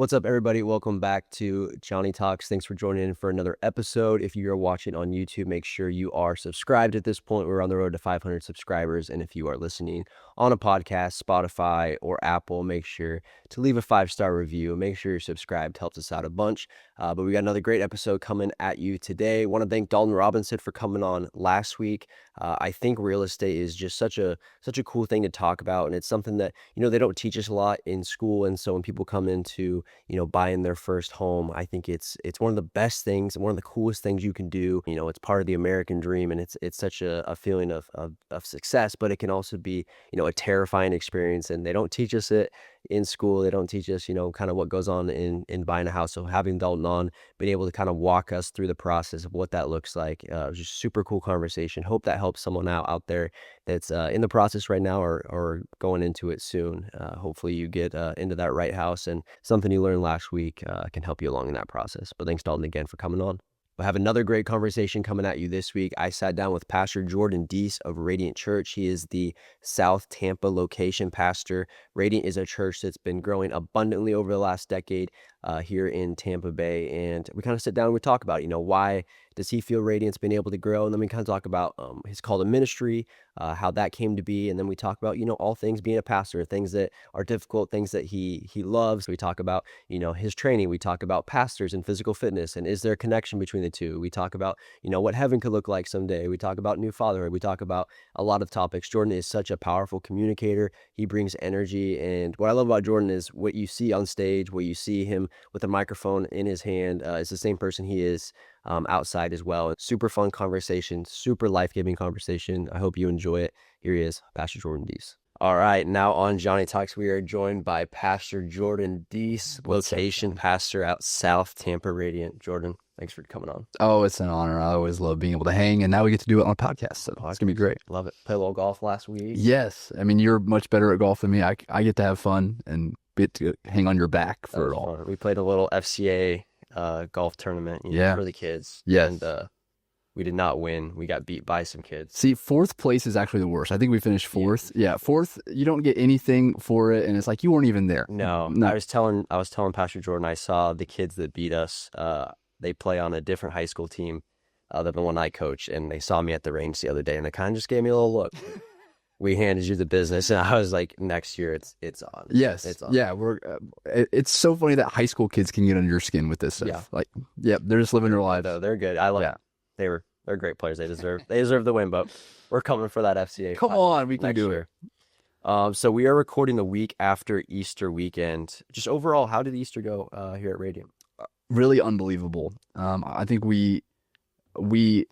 What's up, everybody? Welcome back to Johnny Talks. Thanks for joining in for another episode. If you're watching on YouTube, make sure you are subscribed at this point. We're on the road to 500 subscribers. And if you are listening on a podcast, Spotify, or Apple, make sure to leave a 5-star review. Make sure you're subscribed. Helps us out a bunch. But we got another great episode coming at you today. Want to thank Dalton Robinson for coming on last week. I think real estate is just such a cool thing to talk about. And it's something that, they don't teach us a lot in school. And so when people come into buying their first home, I think it's one of the best things and one of the coolest things you can do. It's part of the American dream, and it's such a feeling of success, but it can also be, a terrifying experience. And they don't teach us it in school. They don't teach us, kind of what goes on in buying a house. So having Dalton on, being able to kind of walk us through the process of what that looks like, it was just super cool conversation. Hope that helps someone out there that's in the process right now or going into it soon. Hopefully you get into that right house, and something you learned last week can help you along in that process. But thanks, Dalton, again for coming on. We'll have another great conversation coming at you this week. I sat down with Pastor Jordan Deese of Radiant Church. He is the South Tampa location pastor. Radiant is a church that's been growing abundantly over the last decade here in Tampa Bay. And we kind of sit down and we talk about, why does he feel Radiant's been able to grow? And then we kind of talk about his call to ministry, how that came to be. And then we talk about, all things being a pastor, things that are difficult, things that he loves. We talk about, his training. We talk about pastors and physical fitness, and is there a connection between the two? We talk about, what heaven could look like someday. We talk about new fatherhood. We talk about a lot of topics. Jordan is such a powerful communicator. He brings energy. And what I love about Jordan is what you see on stage, what you see him with a microphone in his hand, is the same person he is outside as well. Super fun conversation, super life-giving conversation. I hope you enjoy it. Here he is, Pastor Jordan Deese. All right, now on Johnny Talks, we are joined by Pastor Jordan Deese, location pastor out South Tampa Radiant. Jordan, thanks for coming on. Oh, it's an honor. I always love being able to hang, and now we get to do it on a podcast, so it's going to be great. Love it. Play a little golf last week. Yes. I mean, you're much better at golf than me. I get to have fun and get to hang on your back for it all. Fun. We played a little FCA golf tournament for the kids. Yes. And we did not win. We got beat by some kids. See, fourth place is actually the worst. I think we finished fourth. Yeah, fourth, you don't get anything for it, and it's like you weren't even there. No. I was telling Pastor Jordan, I saw the kids that beat us. They play on a different high school team than the one I coach, and they saw me at the range the other day, and they kind of just gave me a little look. We handed you the business, and I was like, next year it's on. Yes. It's on. Yeah, it's so funny that high school kids can get under your skin with this stuff. Yeah. They're just living their lives. No, they're good. I love it. They're great players. They deserve the win, but we're coming for that FCA. Come on, we can do it. So we are recording the week after Easter weekend. Just overall, how did Easter go here at Radiant? Really unbelievable. I think we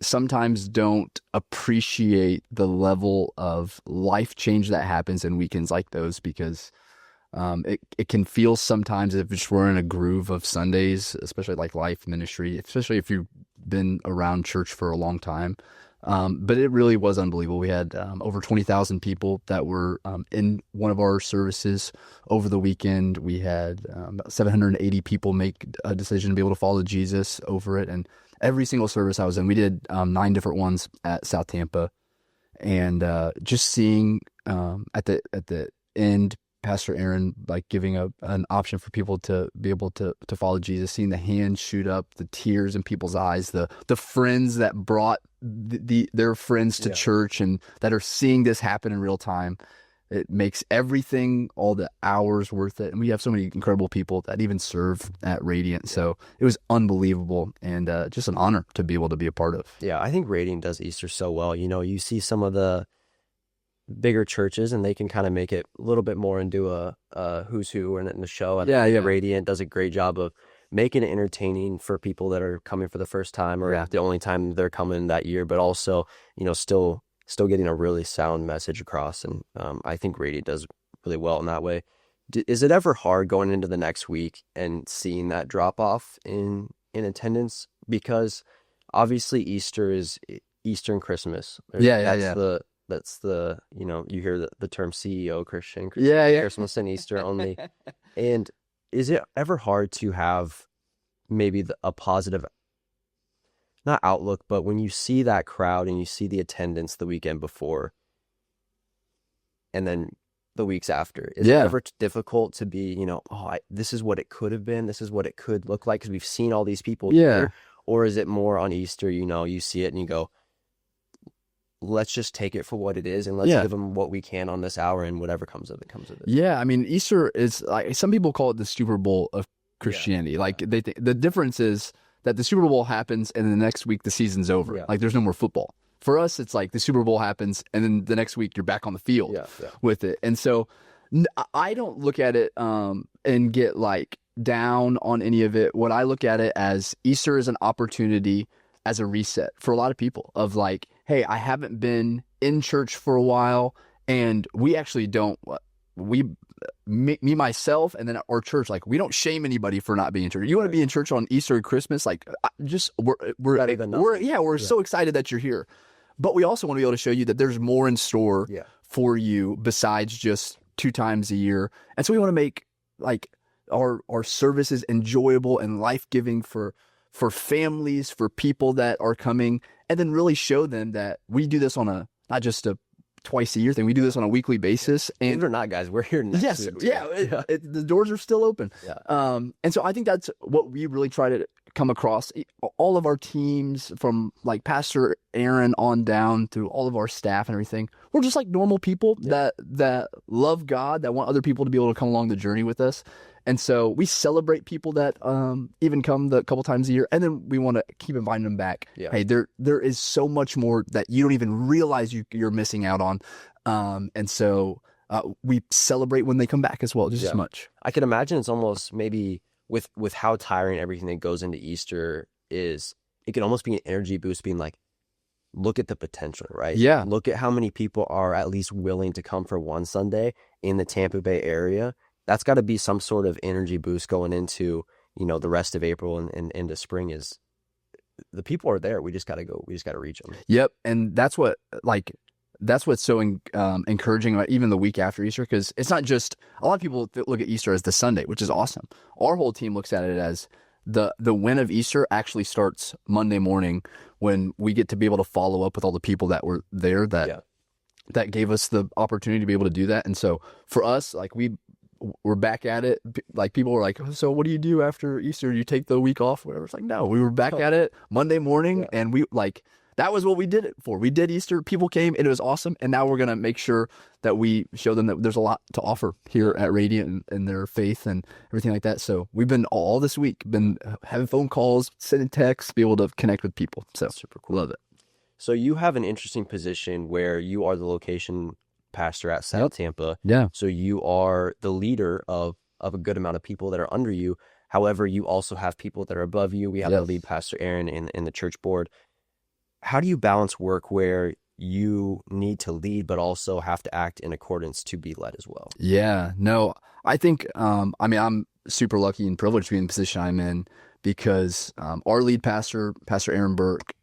sometimes don't appreciate the level of life change that happens in weekends like those, because it can feel sometimes as if we're in a groove of Sundays, especially like life ministry, especially if you've been around church for a long time. But it really was unbelievable. We had over 20,000 people that were in one of our services over the weekend. We had about 780 people make a decision to be able to follow Jesus over it. And every single service I was in, we did 9 different ones at South Tampa. And just seeing at the end, Pastor Aaron giving an option for people to be able to follow Jesus, seeing the hands shoot up, the tears in people's eyes, the friends that brought their friends to church and that are seeing this happen in real time. It makes everything, all the hours worth it. And we have so many incredible people that even serve at Radiant. So it was unbelievable and just an honor to be able to be a part of. Yeah, I think Radiant does Easter so well. You see some of the bigger churches and they can kind of make it a little bit more into a who's who in the show. Radiant does a great job of making it entertaining for people that are coming for the first time or the only time they're coming that year, but also, still getting a really sound message across. And I think Radiant does really well in that way. Is it ever hard going into the next week and seeing that drop off in attendance? Because obviously Easter is Easter and Christmas. That's the, you hear the term CEO Christian. Christmas and Easter only. And is it ever hard to have maybe a positive, not outlook, but when you see that crowd and you see the attendance the weekend before, and then the weeks after? Is it Yeah. ever difficult to be, this is what it could have been, this is what it could look like because we've seen all these people Yeah. here? Or is it more on Easter, you see it and you go, let's just take it for what it is and let's Yeah. give them what we can on this hour, and whatever comes of it comes of it. Yeah, I mean, Easter is like, some people call it the Super Bowl of Christianity. Like they the difference is that the Super Bowl happens and the next week the season's over. Yeah. Like there's no more football. For us, it's like the Super Bowl happens and then the next week you're back on the field with it. And so I don't look at it and get like down on any of it. What I look at it as, Easter is an opportunity as a reset for a lot of people of like, hey, I haven't been in church for a while, and we actually don't, me myself and then our church, like we don't shame anybody for not being in church. You want to be in church on Easter and Christmas, like we're so excited that you're here. But we also want to be able to show you that there's more in store for you besides just 2 times a year. And so we want to make like our services enjoyable and life-giving for families, for people that are coming, and then really show them that we do this on not just a twice a year thing. We do this on a weekly basis. And believe it or not, guys, we're here next week. The doors are still open. And so I think that's what we really try to come across. All of our teams, from like Pastor Aaron on down through all of our staff and everything, we're just like normal people that love God, that want other people to be able to come along the journey with us. And so we celebrate people that even come the couple times a year, and then we want to keep inviting them back. Hey, there is so much more that you don't even realize you're missing out on. And so we celebrate when they come back as well, just as much. I can imagine it's almost maybe with how tiring everything that goes into Easter is, it can almost be an energy boost, being like, look at the potential, right? Yeah. Look at how many people are at least willing to come for one Sunday in the Tampa Bay area. That's got to be some sort of energy boost going into, the rest of April and into spring. Is the people are there. We just got to go. We just got to reach them. Yep. And that's what's so encouraging about even the week after Easter, because it's not just, a lot of people look at Easter as the Sunday, which is awesome. Our whole team looks at it as the win of Easter actually starts Monday morning, when we get to be able to follow up with all the people that were there that gave us the opportunity to be able to do that. And so for us, like we're back at it. Like people were like, so what do you do after Easter? You take the week off, whatever. It's like, no, we were back at it Monday morning, and we that was what we did it for. We did Easter. People came, and it was awesome. And now we're going to make sure that we show them that there's a lot to offer here at Radiant and their faith and everything like that. So we've been all this week, been having phone calls, sending texts, be able to connect with people. So super cool. Love it. So you have an interesting position where you are the location pastor at South Tampa. Yeah. So you are the leader of a good amount of people that are under you. However, you also have people that are above you. We have the lead pastor, Aaron, in the church board. How do you balance work where you need to lead, but also have to act in accordance to be led as well? Yeah, no, I think, I'm super lucky and privileged to be in the position I'm in, because our lead pastor, Pastor Aaron Burke,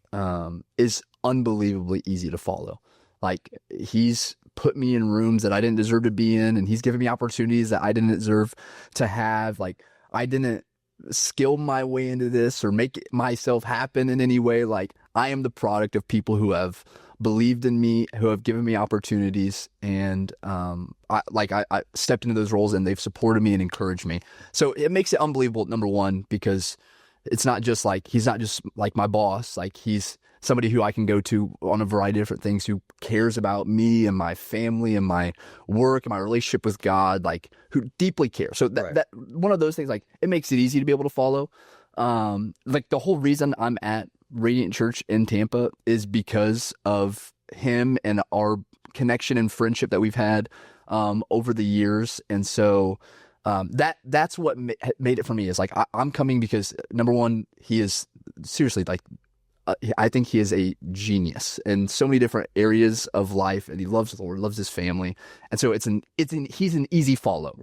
is unbelievably easy to follow. Like, he's put me in rooms that I didn't deserve to be in, and he's given me opportunities that I didn't deserve to have. Like, I didn't skill my way into this or make it myself happen in any way. Like, I am the product of people who have believed in me, who have given me opportunities, and I stepped into those roles, and they've supported me and encouraged me. So it makes it unbelievable, number one, because it's not just like, he's not just like my boss. Like, he's somebody who I can go to on a variety of different things, who cares about me and my family and my work and my relationship with God, like, who deeply cares. So that one of those things, like, it makes it easy to be able to follow. Like, the whole reason I'm at Radiant Church in Tampa is because of him and our connection and friendship that we've had over the years. And so that's what made it for me, is like, I'm coming because, number one, he is seriously, like, I think he is a genius in so many different areas of life, and he loves the Lord, loves his family, and so he's an easy follow,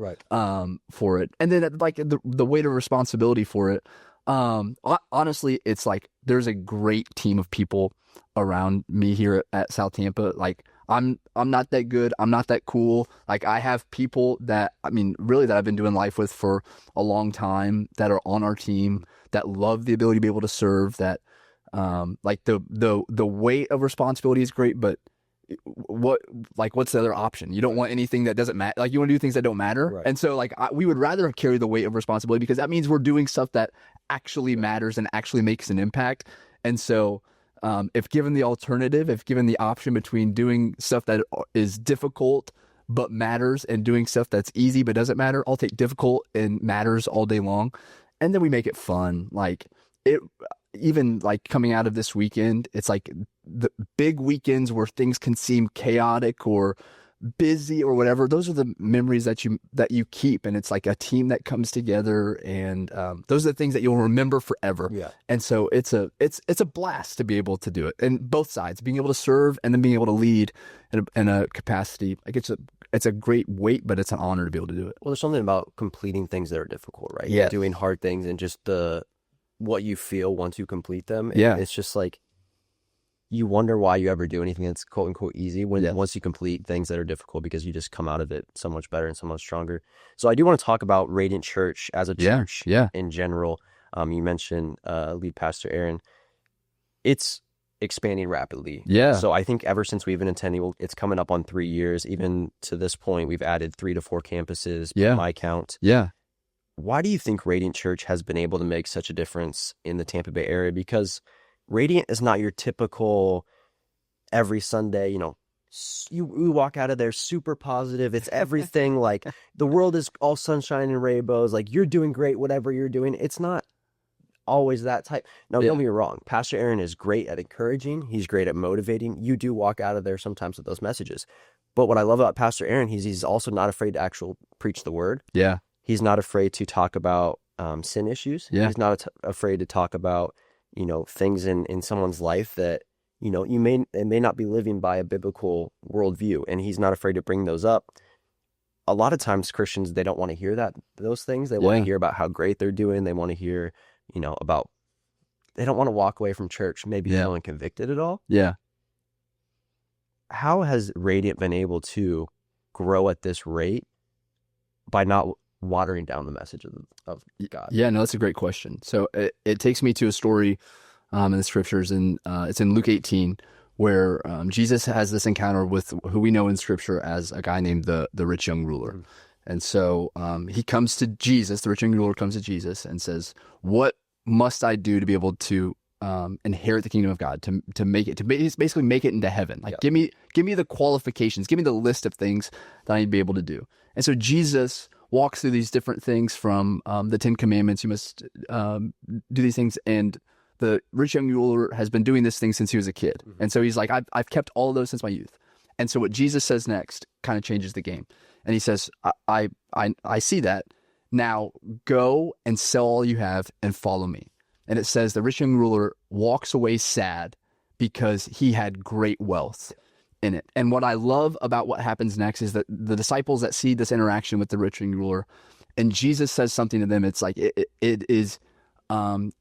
for it. And then, like, the weight of responsibility for it, honestly, it's like, there's a great team of people around me here at South Tampa. Like, I'm not that good, I'm not that cool. Like, I have people that, really, that I've been doing life with for a long time, that are on our team, that love the ability to be able to serve, that like, the weight of responsibility is great, but what's the other option? You don't want anything that doesn't matter. Like, you want to do things that don't matter. Right. And so, like, we would rather carry the weight of responsibility, because that means we're doing stuff that actually matters and actually makes an impact. And so, if given the alternative, if given the option between doing stuff that is difficult but matters and doing stuff that's easy but doesn't matter, I'll take difficult and matters all day long. And then we make it fun. Like, even like coming out of this weekend, it's like the big weekends where things can seem chaotic or busy or whatever. Those are the memories that you keep, and it's like a team that comes together, and those are the things that you'll remember forever. Yeah. And so it's a blast to be able to do it, and both sides, being able to serve and then being able to lead in a capacity. Like, it's a great weight, but it's an honor to be able to do it. Well, there's something about completing things that are difficult, right? Yeah. Doing hard things and just what you feel once you complete them. Yeah. It's just like, you wonder why you ever do anything that's quote unquote easy once you complete things that are difficult, because you just come out of it so much better and so much stronger. So I do want to talk about Radiant Church as a church in general. You mentioned lead pastor Aaron. It's expanding rapidly. Yeah. So I think ever since we've been attending, it's coming up on 3 years. Even to this point, we've added 3 to 4 campuses by my count. Yeah. Why do you think Radiant Church has been able to make such a difference in the Tampa Bay area? Because Radiant is not your typical every Sunday, you walk out of there super positive. It's everything like the world is all sunshine and rainbows. Like, you're doing great, whatever you're doing. It's not always that type. Now, don't get me wrong. Pastor Aaron is great at encouraging. He's great at motivating. You do walk out of there sometimes with those messages. But what I love about Pastor Aaron, he's also not afraid to preach the word. Yeah. He's not afraid to talk about sin issues. Yeah. He's not afraid to talk about, things in someone's life that, they may not be living by a biblical worldview, and he's not afraid to bring those up. A lot of times Christians, they don't want to hear those things. They want to hear about how great they're doing. They want to hear, they don't want to walk away from church maybe feeling convicted at all. Yeah. How has Radiant been able to grow at this rate by not watering down the message of God? Yeah, no, that's a great question. So it takes me to a story in the scriptures, and it's in Luke 18, where Jesus has this encounter with who we know in scripture as a guy named the rich young ruler. And so he comes to Jesus, the rich young ruler comes to Jesus and says, "What must I do to be able to inherit the kingdom of God, to make it, basically make it into heaven? Like, give me the qualifications, give me the list of things that I need to be able to do." And so Jesus walks through these different things from the 10 Commandments. You must do these things. And the rich young ruler has been doing this thing since he was a kid. Mm-hmm. And so he's like, I've kept all of those since my youth. And so what Jesus says next kind of changes the game. And he says, I see that. Now go and sell all you have and follow me. And it says the rich young ruler walks away sad because he had great wealth in it. And what I love about what happens next is that the disciples that see this interaction with the rich young ruler, and Jesus says something to them, it's like, it is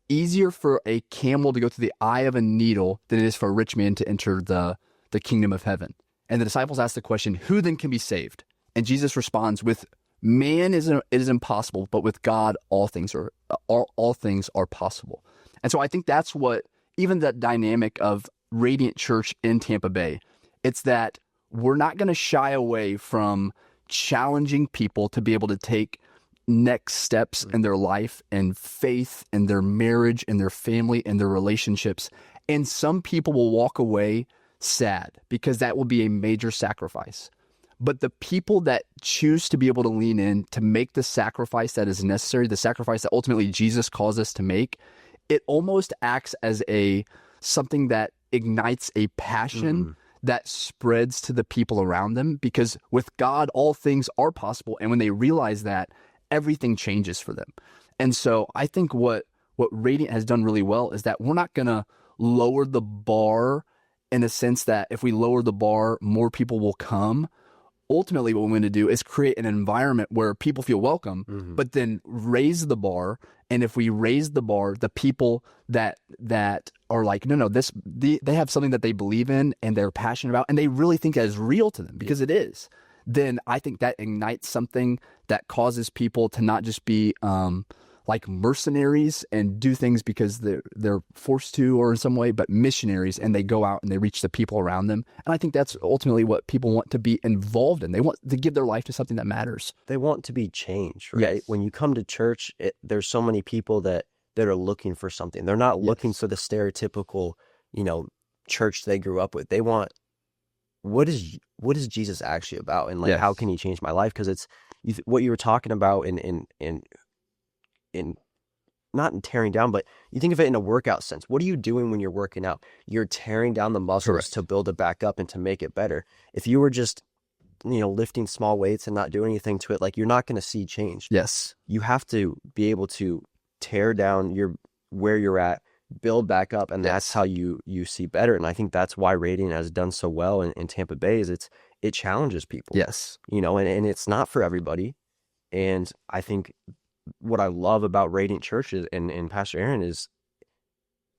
easier for a camel to go through the eye of a needle than it is for a rich man to enter the kingdom of heaven. And the disciples ask the question, who then can be saved? And Jesus responds with, man it is impossible, but with God all things are possible. And so I think that's what, even that dynamic of Radiant Church in Tampa Bay, it's that we're not going to shy away from challenging people to be able to take next steps in their life and faith and their marriage and their family and their relationships. And some people will walk away sad because that will be a major sacrifice. But the people that choose to be able to lean in to make the sacrifice that is necessary, the sacrifice that ultimately Jesus calls us to make, it almost acts as something that ignites a passion that spreads to the people around them, because with God, all things are possible. And when they realize that, everything changes for them. And so I think what Radiant has done really well is that we're not going to lower the bar in a sense that if we lower the bar, more people will come. Ultimately, what we're going to do is create an environment where people feel welcome, but then raise the bar. And if we raise the bar, the people that are like, no, they have something that they believe in and they're passionate about, and they really think that is real to them, because it is, then I think that ignites something that causes people to not just be like mercenaries and do things because they're forced to or in some way, but missionaries, and they go out and they reach the people around them. And I think that's ultimately what people want to be involved in. They want to give their life to something that matters. They want to be changed, right? Yes. When you come to church, there's so many people that are looking for something. They're not looking for the stereotypical, church they grew up with. They want, what is Jesus actually about, and like how can he change my life? Because it's what you were talking about in not in tearing down, but you think of it in a workout sense. What are you doing when you're working out? You're tearing down the muscles to build it back up and to make it better. If you were just lifting small weights and not doing anything to it, like, you're not going to see change. Yes. You have to be able to tear down where you're at, build back up, and that's how you see better. And I think that's why Radiant has done so well in Tampa Bay, is it challenges people. Yes. And it's not for everybody. And I think what I love about Radiant Church and Pastor Aaron is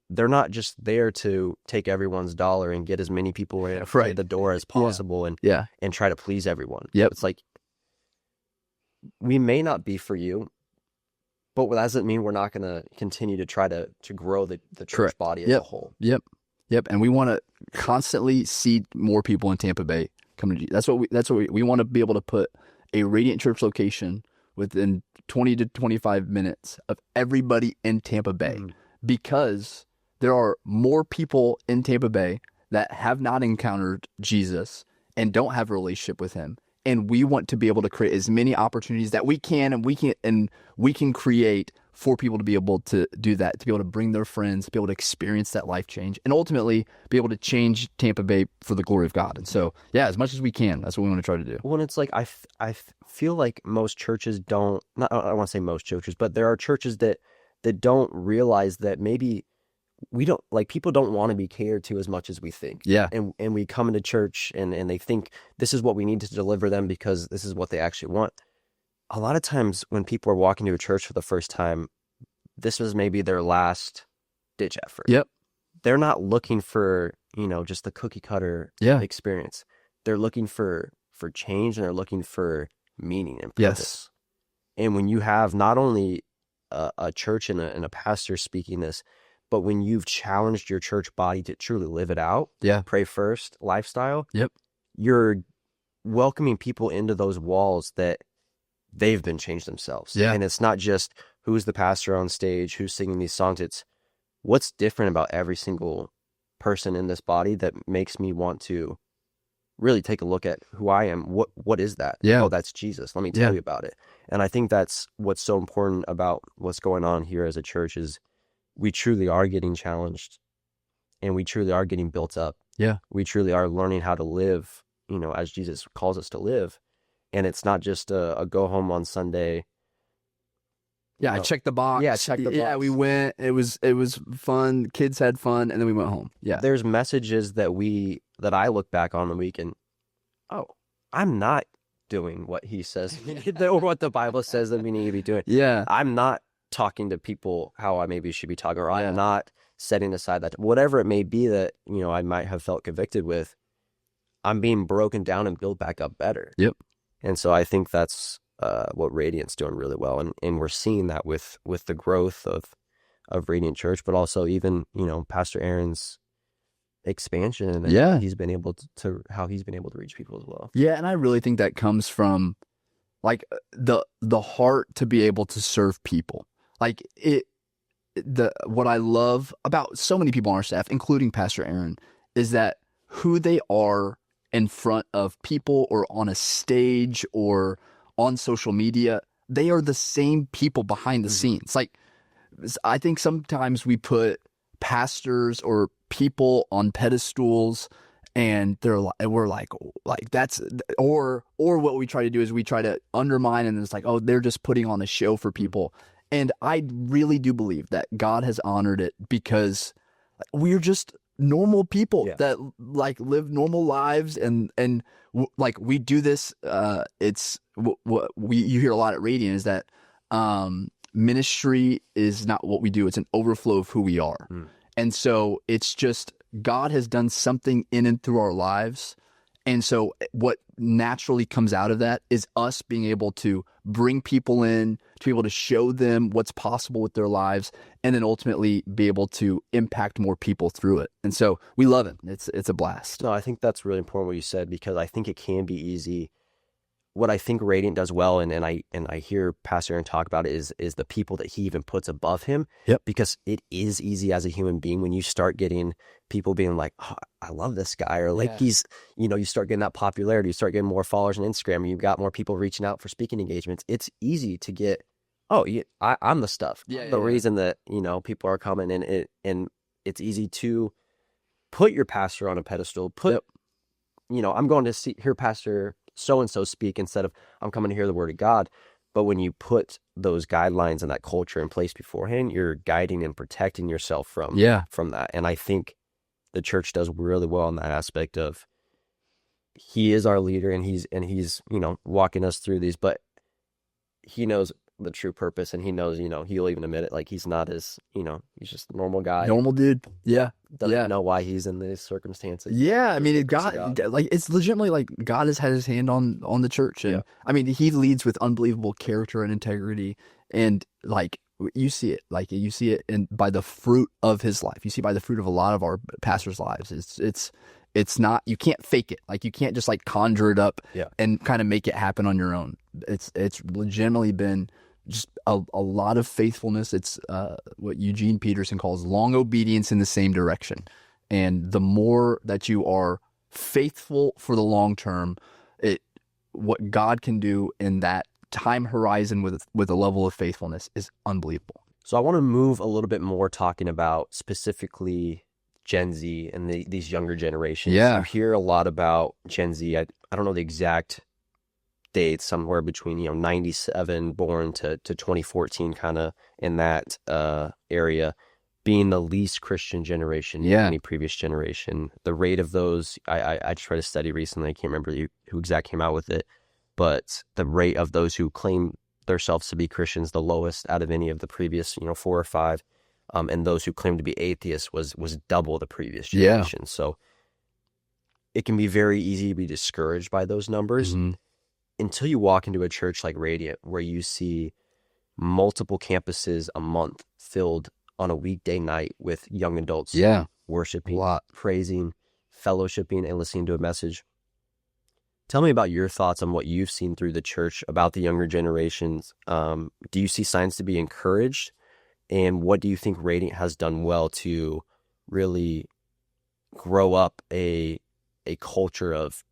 they're not just there to take everyone's dollar and get as many people in the door as possible and try to please everyone. Yep. It's like, we may not be for you, but that doesn't mean we're not going to continue to try to grow the church body as a whole. Yep. And we want to constantly see more people in Tampa Bay come to Jesus. That's what we want to be able to put a Radiant Church location within 20 to 25 minutes of everybody in Tampa Bay, because there are more people in Tampa Bay that have not encountered Jesus and don't have a relationship with him. And we want to be able to create as many opportunities that we can, and we can create for people to be able to do that, to be able to bring their friends, to be able to experience that life change, and ultimately be able to change Tampa Bay for the glory of God. And so, as much as we can, that's what we want to try to do. Well, and it's like, I feel like most churches don't, not, I don't want to say most churches, but there are churches that don't realize that maybe we don't, like, people don't want to be catered to as much as we think. Yeah. And we come into church and they think this is what we need to deliver them because this is what they actually want. A lot of times when people are walking to a church for the first time, this was maybe their last ditch effort. Yep. They're not looking for, just the cookie cutter experience. They're looking for change, and they're looking for meaning and purpose. Yes. And when you have not only a church and a pastor speaking this, but when you've challenged your church body to truly live it out, pray first lifestyle, you're welcoming people into those walls that they've been changed themselves. And it's not just who's the pastor on stage, who's singing these songs. It's what's different about every single person in this body that makes me want to really take a look at who I am. What is that? Oh, that's Jesus. Let me tell you about it. And I think that's what's so important about what's going on here as a church is we truly are getting challenged, and we truly are getting built up. Yeah. We truly are learning how to live, as Jesus calls us to live. And it's not just a go home on Sunday. I checked the box. Yeah, check the box. Yeah, we went. It was fun. Kids had fun, and then we went home. Yeah. There's messages that I look back on the week and, I'm not doing what he says or what the Bible says that we need to be doing. Yeah. I'm not talking to people how I maybe should be talking, or I'm not setting aside that, whatever it may be that, I might have felt convicted with, I'm being broken down and built back up better. Yep. And so I think that's what Radiant's doing really well. And we're seeing that with the growth of Radiant Church, but also even, Pastor Aaron's expansion and he's been able to how he's been able to reach people as well. Yeah. And I really think that comes from like the heart to be able to serve people. Like what I love about so many people on our staff, including Pastor Aaron, is that who they are in front of people or on a stage or on social media, they are the same people behind the scenes. Like, I think sometimes we put pastors or people on pedestals, and we're like that's, or what we try to do is we try to undermine, and it's like, oh, they're just putting on a show for people. And I really do believe that God has honored it because we're just normal people that like live normal lives, and like we do this. It's what you hear a lot at Radiant is that ministry is not what we do; it's an overflow of who we are. And so it's just God has done something in and through our lives, And so what naturally comes out of that is us being able to bring people in, to be able to show them what's possible with their lives, and then ultimately be able to impact more people through it. And so we love it. It's a blast. No, I think that's really important what you said, because I think it can be easy. What I think Radiant does well, and I hear Pastor Aaron talk about it, is the people that he even puts above him. Yep. Because it is easy as a human being when you start getting people being like, oh, I love this guy, or like he's, you start getting that popularity, you start getting more followers on Instagram, and you've got more people reaching out for speaking engagements. It's easy to get, oh, yeah, I'm the stuff. Yeah, the reason that, people are coming, and it's easy to put your pastor on a pedestal, I'm going to hear Pastor so-and-so speak instead of I'm coming to hear the word of God. But when you put those guidelines and that culture in place beforehand, you're guiding and protecting yourself from that. And I think the church does really well in that aspect of, he is our leader, and he's walking us through these, but he knows the true purpose, and he knows, he'll even admit it, like he's not as, he's just a normal guy. Normal dude. Yeah. Doesn't know why he's in these circumstances. Yeah, I mean, it's legitimately like God has had his hand on the church, and I mean, he leads with unbelievable character and integrity, and like you see it, and by the fruit of his life, you see by the fruit of a lot of our pastors' lives. It's not, you can't fake it, like you can't just like conjure it up and kind of make it happen on your own. It's legitimately been just a lot of faithfulness. It's what Eugene Peterson calls long obedience in the same direction. And the more that you are faithful for the long term, what God can do in that time horizon with a level of faithfulness is unbelievable. So I want to move a little bit more talking about specifically Gen Z and these younger generations. Yeah. You hear a lot about Gen Z. I don't know the exact dates, somewhere between 97 born to 2014, kind of in that area, being the least Christian generation in any previous generation. The rate of those, I just read a study recently, I can't remember who exactly came out with it, but the rate of those who claim themselves to be Christians, the lowest out of any of the previous 4 or 5, and those who claim to be atheists was double the previous generation. So it can be very easy to be discouraged by those numbers. Until you walk into a church like Radiant, where you see multiple campuses a month filled on a weekday night with young adults worshiping, praising, fellowshipping, and listening to a message. Tell me about your thoughts on what you've seen through the church about the younger generations. Do you see signs to be encouraged? And what do you think Radiant has done well to really grow up a culture of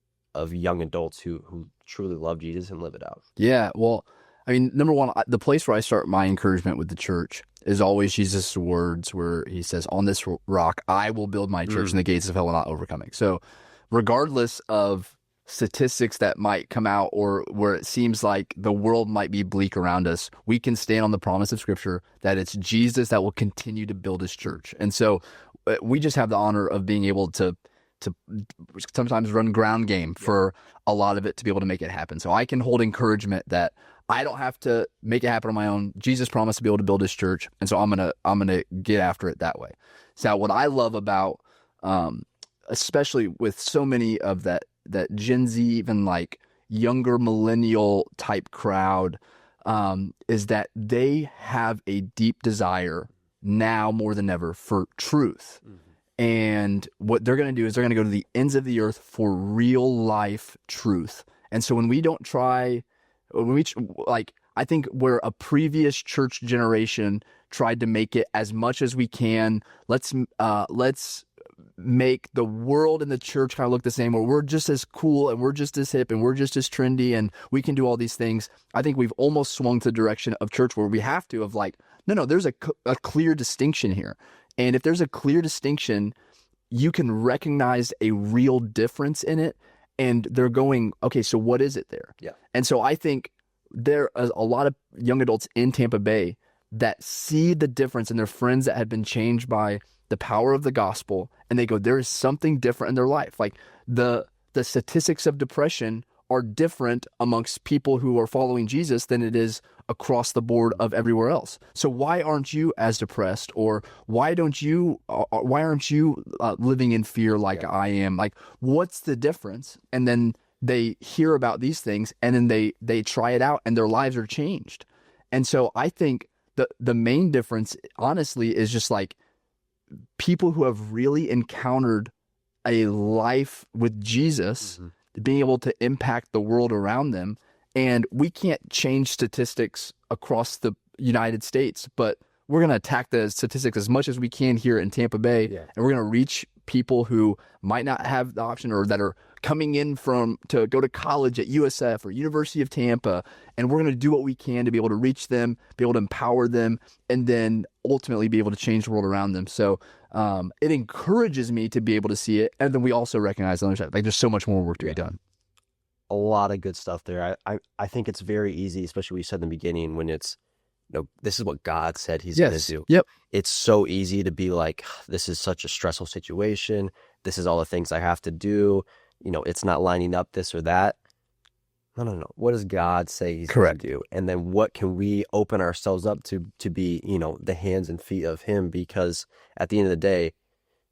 young adults who truly love Jesus and live it out? Yeah, well, I mean, number one, the place where I start my encouragement with the church is always Jesus' words, where he says, on this rock, I will build my church, and the gates of hell will not overcome it. So regardless of statistics that might come out, or where it seems like the world might be bleak around us, we can stand on the promise of Scripture that it's Jesus that will continue to build his church. And so we just have the honor of being able to sometimes run ground game for a lot of it to be able to make it happen. So I can hold encouragement that I don't have to make it happen on my own. Jesus promised to be able to build his church, and so I'm gonna get after it that way. So what I love about, especially with so many of that Gen Z, even like younger millennial type crowd, is that they have a deep desire now more than ever for truth. And what they're going to do is they're going to go to the ends of the earth for real life truth. And so when we don't try, I think where a previous church generation tried to make it as much as we can, let's make the world and the church kind of look the same, where we're just as cool and we're just as hip and we're just as trendy and we can do all these things. I think we've almost swung to the direction of church where we have to, of like, no, there's a clear distinction here. And if there's a clear distinction, you can recognize a real difference in it. And they're going, okay, so what is it there? Yeah. And so I think there are a lot of young adults in Tampa Bay that see the difference in their friends that have been changed by the power of the gospel. And they go, there is something different in their life. Like the statistics of depression are different amongst people who are following Jesus than it is across the board of everywhere else. So why aren't you as depressed, or why aren't you living in fear like I am? Like, what's the difference? And then they hear about these things, and then they try it out, and their lives are changed. And so I think the main difference, honestly, is just like people who have really encountered a life with Jesus being able to impact the world around them. And we can't change statistics across the United States, but we're going to attack the statistics as much as we can here in Tampa Bay. And we're going to reach people who might not have the option, or that are coming in to go to college at USF or University of Tampa. And we're going to do what we can to be able to reach them, be able to empower them, and then ultimately be able to change the world around them. So it encourages me to be able to see it. And then we also recognize on the other side, like, there's so much more work to be done. A lot of good stuff there. I think it's very easy, especially what you said in the beginning, when it's, this is what God said he's going to do. Yep. It's so easy to be like, this is such a stressful situation. This is all the things I have to do. It's not lining up, this or that. No. What does God say he's going to do? And then what can we open ourselves up to be, the hands and feet of him? Because at the end of the day,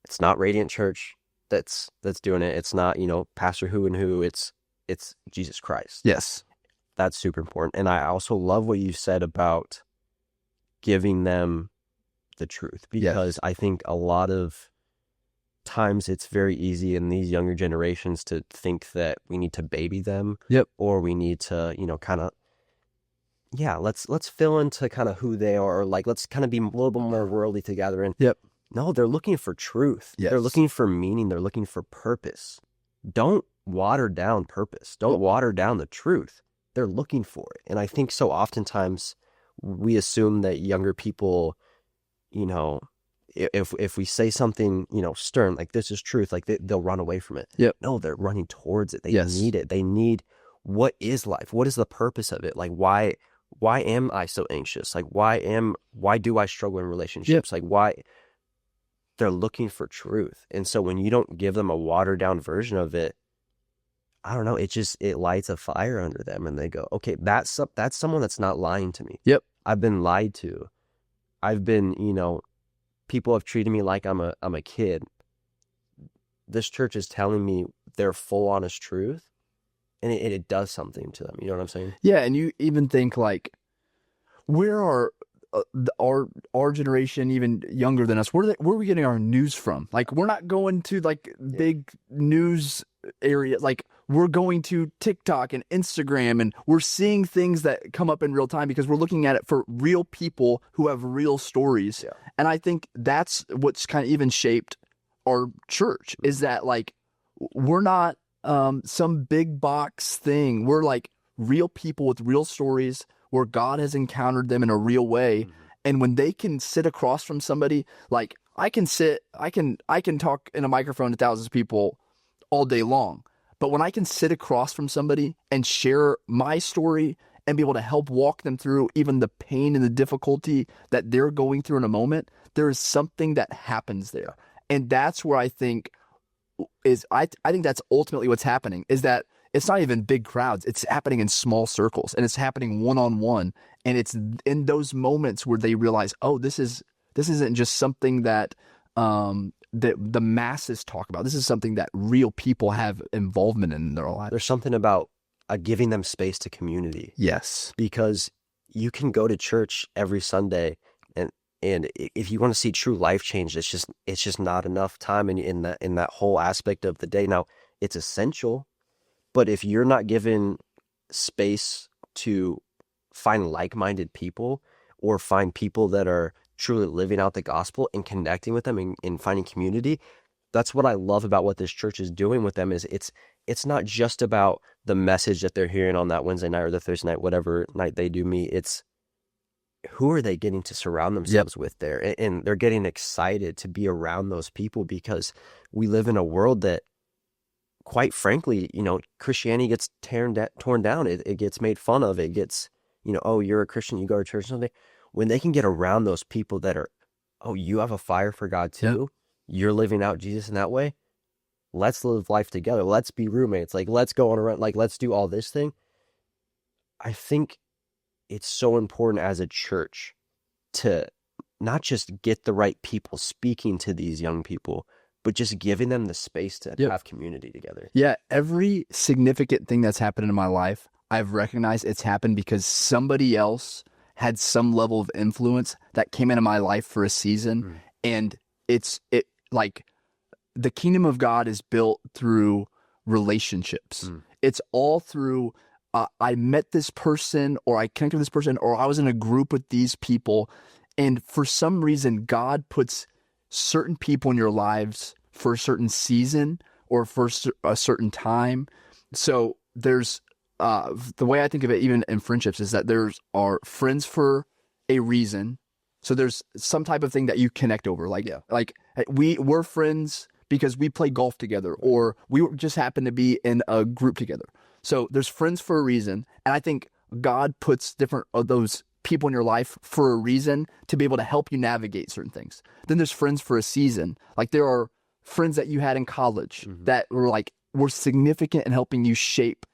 it's not Radiant Church that's doing it. It's not, Pastor who and who. It's Jesus Christ. Yes. That's super important. And I also love what you said about giving them the truth, because I think a lot of times it's very easy in these younger generations to think that we need to baby them. Or we need to, kind of, let's fill into kind of who they are, or like, let's kind of be a little bit more worldly together. And no, they're looking for truth. They're looking for meaning. They're looking for purpose. Don't water down purpose. Don't water down the truth. They're looking for it. And I think so oftentimes we assume that younger people, if we say something, stern, like this is truth, like they'll run away from it. No, they're running towards it. They need it. They need, what is life? What is the purpose of it? Like, why am I so anxious? Like, why do I struggle in relationships? Like, why? They're looking for truth. And so when you don't give them a watered down version of it, I don't know, it lights a fire under them, and they go, okay, that's someone that's not lying to me. I've been lied to. I've been, people have treated me like I'm a kid. This church is telling me their full honest truth, and it does something to them. You know what I'm saying? Yeah. And you even think, like, where are our generation, even younger than us, where are we getting our news from? Like, we're not going to like big news area. Like, we're going to TikTok and Instagram, and we're seeing things that come up in real time because we're looking at it for real people who have real stories. And I think that's what's kind of even shaped our church, is that, like, we're not some big box thing. We're like real people with real stories where God has encountered them in a real way. And when they can sit across from somebody, like, I can talk in a microphone to thousands of people all day long. But when I can sit across from somebody and share my story and be able to help walk them through even the pain and the difficulty that they're going through in a moment, there is something that happens there. And that's where I think I think that's ultimately what's happening, is that it's not even big crowds. It's happening in small circles, and it's happening one-on-one. And it's in those moments where they realize, oh, this isn't just something that that the masses talk about. This is something that real people have involvement in their lives. There's something about giving them space to community. Yes. Because you can go to church every Sunday, and if you want to see true life change, it's just not enough time in that whole aspect of the day. Now, it's essential, but if you're not given space to find like-minded people, or find people that are truly living out the gospel and connecting with them and finding community, that's what I love about what this church is doing with them. Is it's not just about the message that they're hearing on that Wednesday night or the Thursday night, whatever night they do meet. It's who are they getting to surround themselves with there, and they're getting excited to be around those people, because we live in a world that, quite frankly, Christianity gets torn down. It gets made fun of. It gets, oh, you're a Christian, you go to church or something. When they can get around those people that are, oh, you have a fire for God too. You're living out Jesus in that way. Let's live life together. Let's be roommates. Like, let's go on around. Like, let's do all this thing. I think it's so important as a church to not just get the right people speaking to these young people, but just giving them the space to have community together. Yeah, every significant thing that's happened in my life, I've recognized it's happened because somebody else had some level of influence that came into my life for a season. And it like the kingdom of God is built through relationships. It's all through I met this person, or I connected with this person, or I was in a group with these people. And for some reason, God puts certain people in your lives for a certain season or for a certain time. So there's the way I think of it, even in friendships, is that are friends for a reason. So there's some type of thing that you connect over. Like we're friends because we play golf together, or we just happen to be in a group together. So there's friends for a reason. And I think God puts different of those people in your life for a reason to be able to help you navigate certain things. Then there's friends for a season. Like there are friends that you had in college that were significant in helping you shape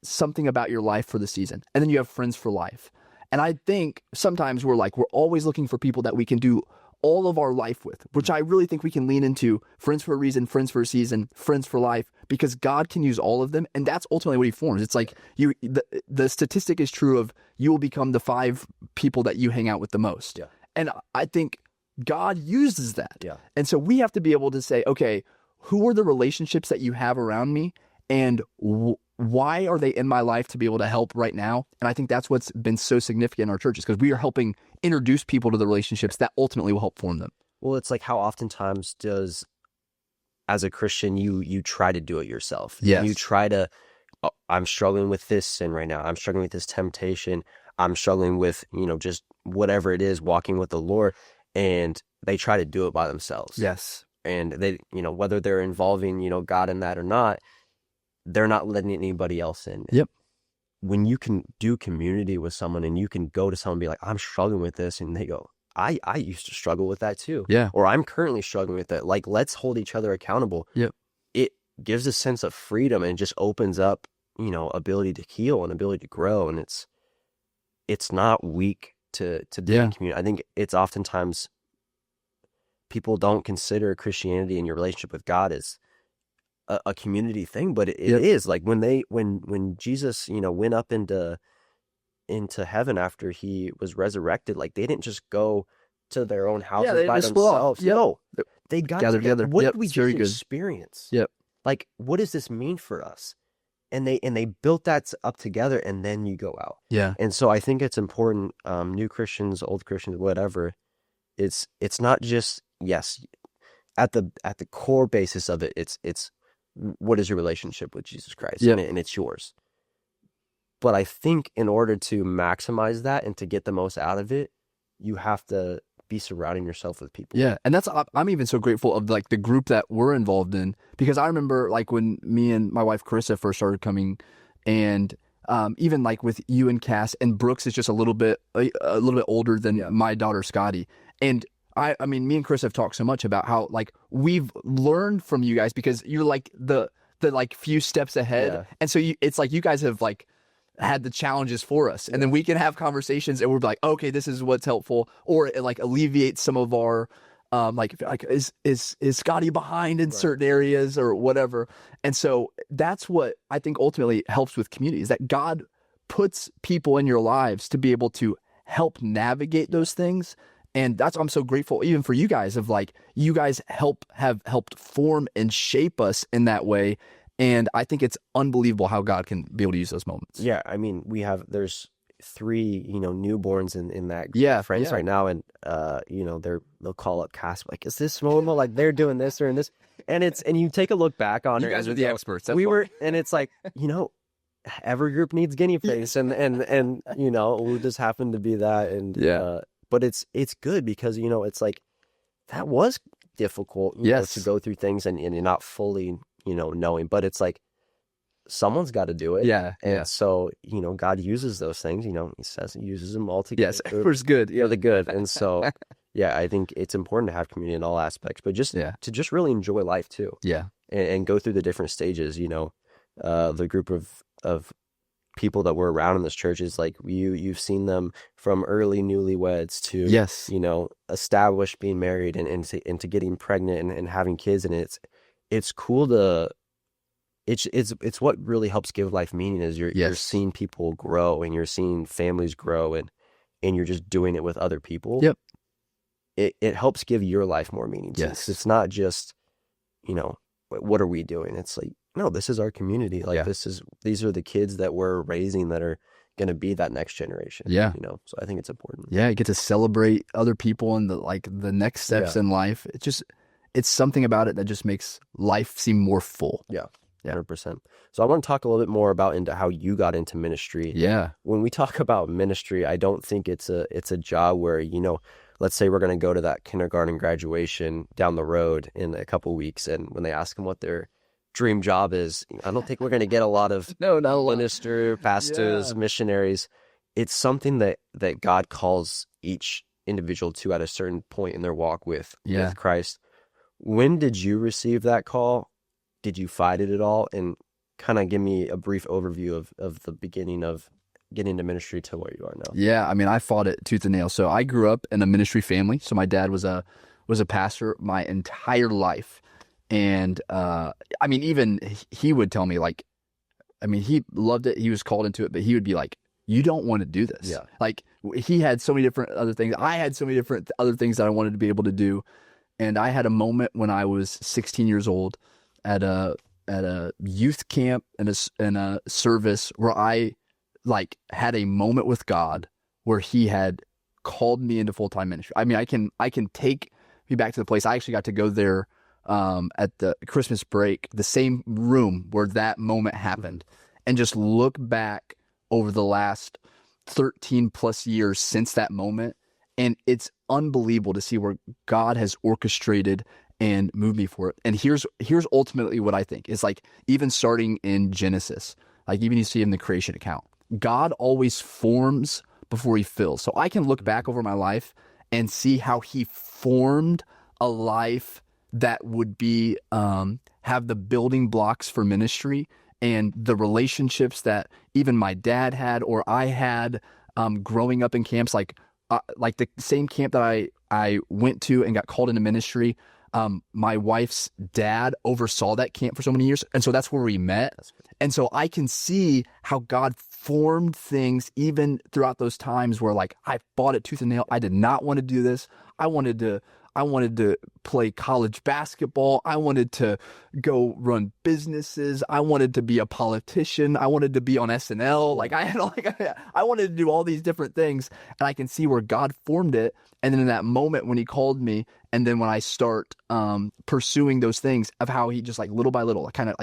something about your life for the season. And then you have friends for life. And I think sometimes we're always looking for people that we can do all of our life with, which I really think we can lean into friends for a reason, friends for a season, friends for life, because God can use all of them. And that's ultimately what he forms. It's like the statistic is true of you will become the 5 people that you hang out with the most. Yeah. And I think God uses that. Yeah. And so we have to be able to say, okay, who are the relationships that you have around me, and why are they in my life to be able to help right now? And I think that's what's been so significant in our churches, because we are helping introduce people to the relationships that ultimately will help form them. Well, it's like how oftentimes does, as a Christian, you try to do it yourself. Yes. You try to, I'm struggling with this sin right now. I'm struggling with this temptation. I'm struggling with, just whatever it is, walking with the Lord. And they try to do it by themselves. Yes. And they, whether they're involving, God in that or not, they're not letting anybody else in. Yep. When you can do community with someone and you can go to someone and be like, I'm struggling with this. And they go, I used to struggle with that too. Yeah. Or I'm currently struggling with that. Like, let's hold each other accountable. Yep. It gives a sense of freedom and just opens up, ability to heal and ability to grow. And it's not weak to be in community. I think it's oftentimes people don't consider Christianity and your relationship with God as a community thing, but it is. Like when Jesus, went up into heaven after he was resurrected, like they didn't just go to their own houses by themselves. Yep. No, they got gathered together. What did we just experience? Yep. Like, what does this mean for us? And they built that up together, and then you go out. Yeah. And so I think it's important, new Christians, old Christians, whatever. It's not just, yes, at the core basis of it, it's what is your relationship with Jesus Christ? Yep. And it's yours. But I think in order to maximize that and to get the most out of it, you have to be surrounding yourself with people. Yeah. And I'm even so grateful of like the group that we're involved in, because I remember like when me and my wife Carissa first started coming, and even like with you and Cass, and Brooks is just a little bit older than my daughter Scotty. And I mean, me and Chris have talked so much about how like we've learned from you guys, because you're like the like few steps ahead. Yeah. And so it's like you guys have like had the challenges for us, and then we can have conversations and we're like, okay, this is what's helpful, or it like alleviates some of our like is Scotty behind in certain areas or whatever. And so that's what I think ultimately helps with community, is that God puts people in your lives to be able to help navigate those things. And that's why I'm so grateful even for you guys, of like, you guys have helped form and shape us in that way. And I think it's unbelievable how God can be able to use those moments. Yeah. I mean, there's 3, newborns in that friends right now. And, they'll call up Cass, like, is this normal? Like they're doing this or this. And you take a look back on it. You guys are the experts. And it's like, every group needs guinea pigs and we just happen to be that. And, but it's good because, it's like, that was difficult, to go through things and you're not fully, knowing, but it's like, someone's got to do it. Yeah. And so, God uses those things, he says he uses them all together. Yes. For good. Yeah. The good. And so, yeah, I think it's important to have community in all aspects, but just to just really enjoy life too. Yeah. And go through the different stages, the group of people that were around in this church is like you've seen them from early newlyweds to, Yes. established being married and to getting pregnant and having kids. And it's cool to, it's what really helps give life meaning is you're seeing people grow and you're seeing families grow and you're just doing it with other people. Yep. It helps give your life more meaning. Yes. It's not just, what are we doing? It's like, no, this is our community. Like these are the kids that we're raising that are going to be that next generation. Yeah. So I think it's important. Yeah. You get to celebrate other people and the next steps in life. It's something about it that just makes life seem more full. Yeah. 100%. So I want to talk a little bit more about into how you got into ministry. Yeah. When we talk about ministry, I don't think it's a job where, let's say we're going to go to that kindergarten graduation down the road in a couple weeks. And when they ask them what their dream job is, I don't think we're going to get a lot of minister, pastors, missionaries. It's something that God calls each individual to at a certain point in their walk with Christ. When did you receive that call? Did you fight it at all? And kind of give me a brief overview of the beginning of getting into ministry to where you are now. Yeah, I mean, I fought it tooth and nail. So I grew up in a ministry family. So my dad was a pastor my entire life. And I mean, even he would tell me he loved it. He was called into it, but he would be like, you don't want to do this. Yeah. Like he had so many different other things. I had so many different other things that I wanted to be able to do. And I had a moment when I was 16 years old at a youth camp and a service where I had a moment with God where he had called me into full-time ministry. I mean, I can take me back to the place. I actually got to go there at the Christmas break, the same room where that moment happened, and just look back over the last 13 plus years since that moment. And it's unbelievable to see where God has orchestrated and moved me for it. And here's ultimately what I think is even starting in Genesis, even you see in the creation account, God always forms before he fills. So I can look back over my life and see how he formed a life that would be have the building blocks for ministry and the relationships that even my dad had or I had growing up in camps, like the same camp that I went to and got called into ministry. My wife's dad oversaw that camp for so many years. And so that's where we met. And so I can see how God formed things even throughout those times where I fought it tooth and nail. I did not want to do this. I wanted to play college basketball. I wanted to go run businesses. I wanted to be a politician. I wanted to be on SNL. I wanted to do all these different things. And I can see where God formed it. And then in that moment when he called me, and then when I start pursuing those things of how he just little by little, kind of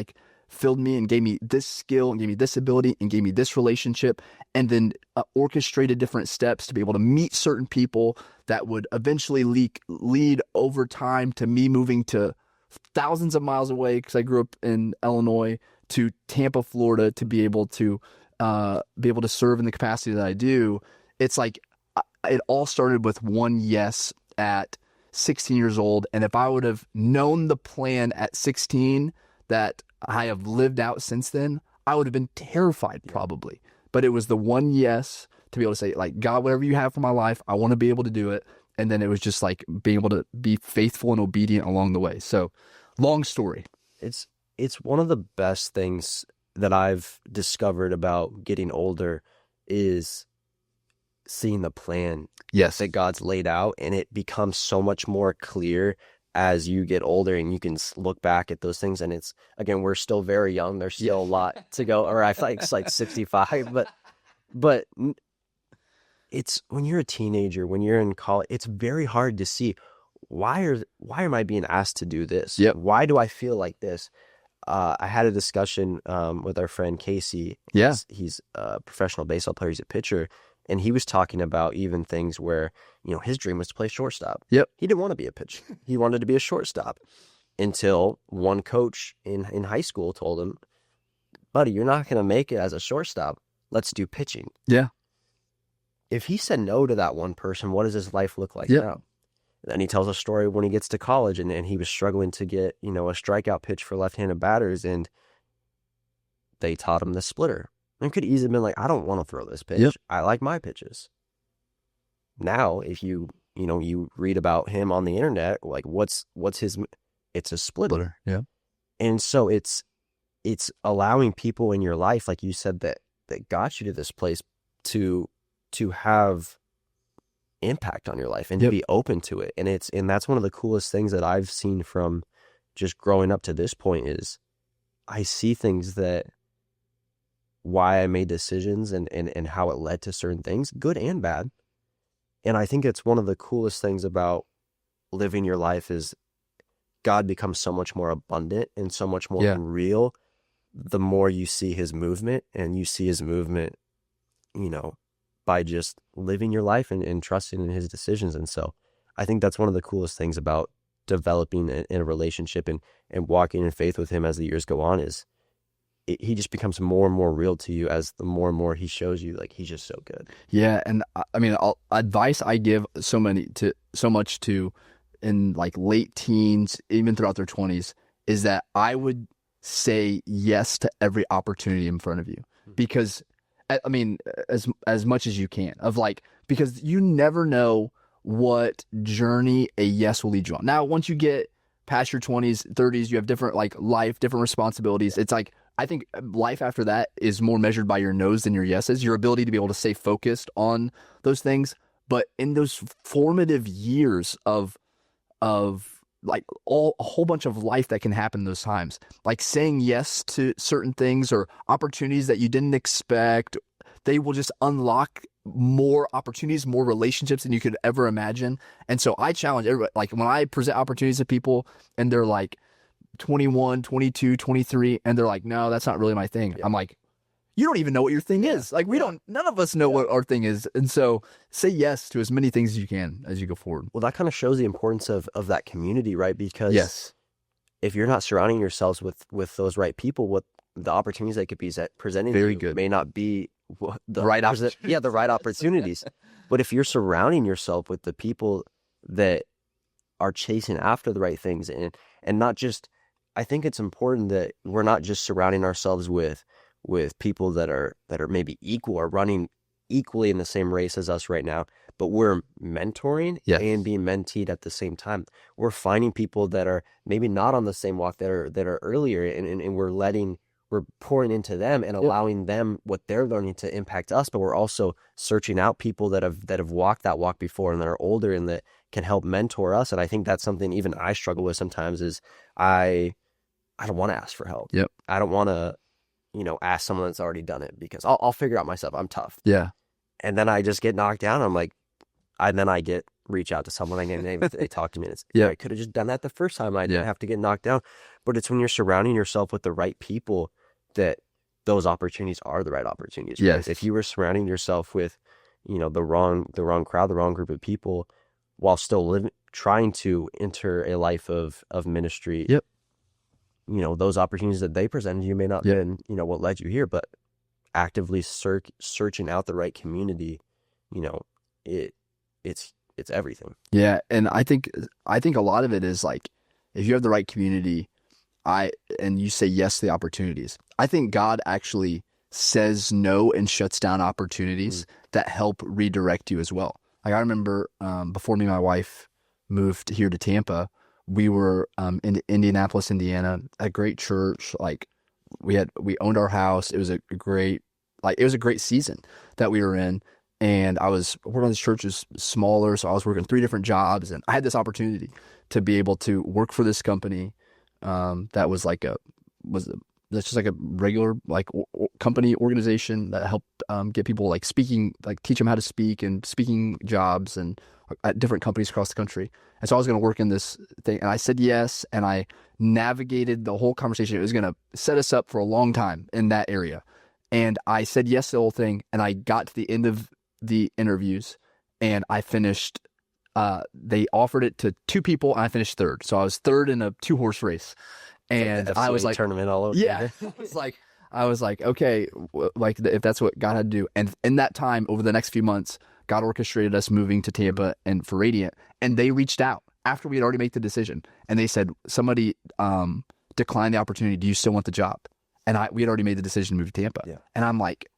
filled me and gave me this skill and gave me this ability and gave me this relationship, and then orchestrated different steps to be able to meet certain people that would eventually lead over time to me moving to thousands of miles away, because I grew up in Illinois, to Tampa, Florida, to be able to serve in the capacity that I do. It's it all started with one yes at 16 years old. And if I would have known the plan at 16 that I have lived out since then, I would have been terrified probably. But it was the one yes to be able to say, God, whatever you have for my life, I want to be able to do it. And then it was just being able to be faithful and obedient along the way. So long story. It's one of the best things that I've discovered about getting older is seeing the plan that God's laid out, and it becomes so much more clear as you get older and you can look back at those things. And it's, again, we're still very young. There's still a lot to go, or I feel like it's 65, but it's when you're a teenager, when you're in college, it's very hard to see why am I being asked to do this? Yep. Why do I feel like this? I had a discussion with our friend Casey. Yeah. He's a professional baseball player. He's a pitcher. And he was talking about even things where, his dream was to play shortstop. Yep. He didn't want to be a pitcher. He wanted to be a shortstop until one coach in high school told him, buddy, you're not going to make it as a shortstop. Let's do pitching. Yeah. If he said no to that one person, what does his life look like now? Then he tells a story when he gets to college and he was struggling to get, a strikeout pitch for left-handed batters, and they taught him the splitter. and could easily have been like, I don't want to throw this pitch. Yep. I like my pitches. Now, if you read about him on the internet, like what's his, it's a splitter. Yeah. And so it's allowing people in your life, like you said, that got you to this place to have impact on your life and to be open to it. And that's one of the coolest things that I've seen from just growing up to this point is I see things that why I made decisions and how it led to certain things, good and bad. And I think it's one of the coolest things about living your life is God becomes so much more abundant and so much more real the more you see his movement, and you see his movement, by just living your life and trusting in his decisions. And so I think that's one of the coolest things about developing in a relationship and walking in faith with him as the years go on is he just becomes more and more real to you as the more and more he shows you, like, he's just so good. Yeah. And I mean, advice I give so much to in like late teens, even throughout their 20s, is that I would say yes to every opportunity in front of you, because I mean, as much as you can, because you never know what journey a yes will lead you on. Now, once you get past your 20s, 30s, you have different life, different responsibilities. It's like, I think life after that is more measured by your no's than your yeses, your ability to be able to stay focused on those things. But in those formative years of a whole bunch of life that can happen those times, like saying yes to certain things or opportunities that you didn't expect, they will just unlock more opportunities, more relationships than you could ever imagine. And so I challenge everybody, like when I present opportunities to people and they're like 21, 22, 23, and they're like, no, that's not really my thing. I'm like, you don't even know what your thing is. Like none of us know what our thing is. And so say yes to as many things as you can as you go forward. Well, that kind of shows the importance of that community, right? Because if you're not surrounding yourselves with those right people, what the opportunities that could be presented to you may not be the right opportunities. But if you're surrounding yourself with the people that are chasing after the right things and not just, I think it's important that we're not just surrounding ourselves with people that are maybe equal or running equally in the same race as us right now, but we're mentoring and being menteed at the same time. We're finding people that are maybe not on the same walk that are earlier, and we're pouring into them and allowing them what they're learning to impact us. But we're also searching out people that have walked that walk before and that are older and that can help mentor us. And I think that's something even I struggle with sometimes is I don't want to ask for help. I don't want to ask someone that's already done it because I'll figure out myself. I'm tough. Yeah. And then I just get knocked down. I'm like, reach out to someone and they talk to me. And it's, I could have just done that the first time. I didn't have to get knocked down. But it's when you're surrounding yourself with the right people that those opportunities are the right opportunities. Yes. Right? If you were surrounding yourself with, the wrong crowd, the wrong group of people, while still trying to enter a life of ministry. Those opportunities that they presented you may not have been, what led you here, but actively searching out the right community, it's everything. Yeah. And I think a lot of it is like, if you have the right community, and you say yes to the opportunities, I think God actually says no and shuts down opportunities that help redirect you as well. Like I remember, before me and my wife moved here to Tampa, we were in Indianapolis, Indiana, a great church. Like we owned our house. It was a great season that we were in. And I was working on this church is smaller, so I was working 3 different jobs, and I had this opportunity to be able to work for this company that was that's just like a regular company organization that helped get people speaking, teach them how to speak and speaking jobs and at different companies across the country. And so I was going to work in this thing, and I said yes, and I navigated the whole conversation. It was going to set us up for a long time in that area. And I said yes to the whole thing, and I got to the end of the interviews, and I finished, they offered it to 2 people, and I finished 3rd. So I was 3rd in a 2-horse race. And I was like, tournament all over. Yeah. I was like, okay, if that's what God had to do. And in that time, over the next few months, God orchestrated us moving to Tampa and for Radiant. And they reached out after we had already made the decision. And they said, somebody declined the opportunity. Do you still want the job? And we had already made the decision to move to Tampa. Yeah. And I'm like,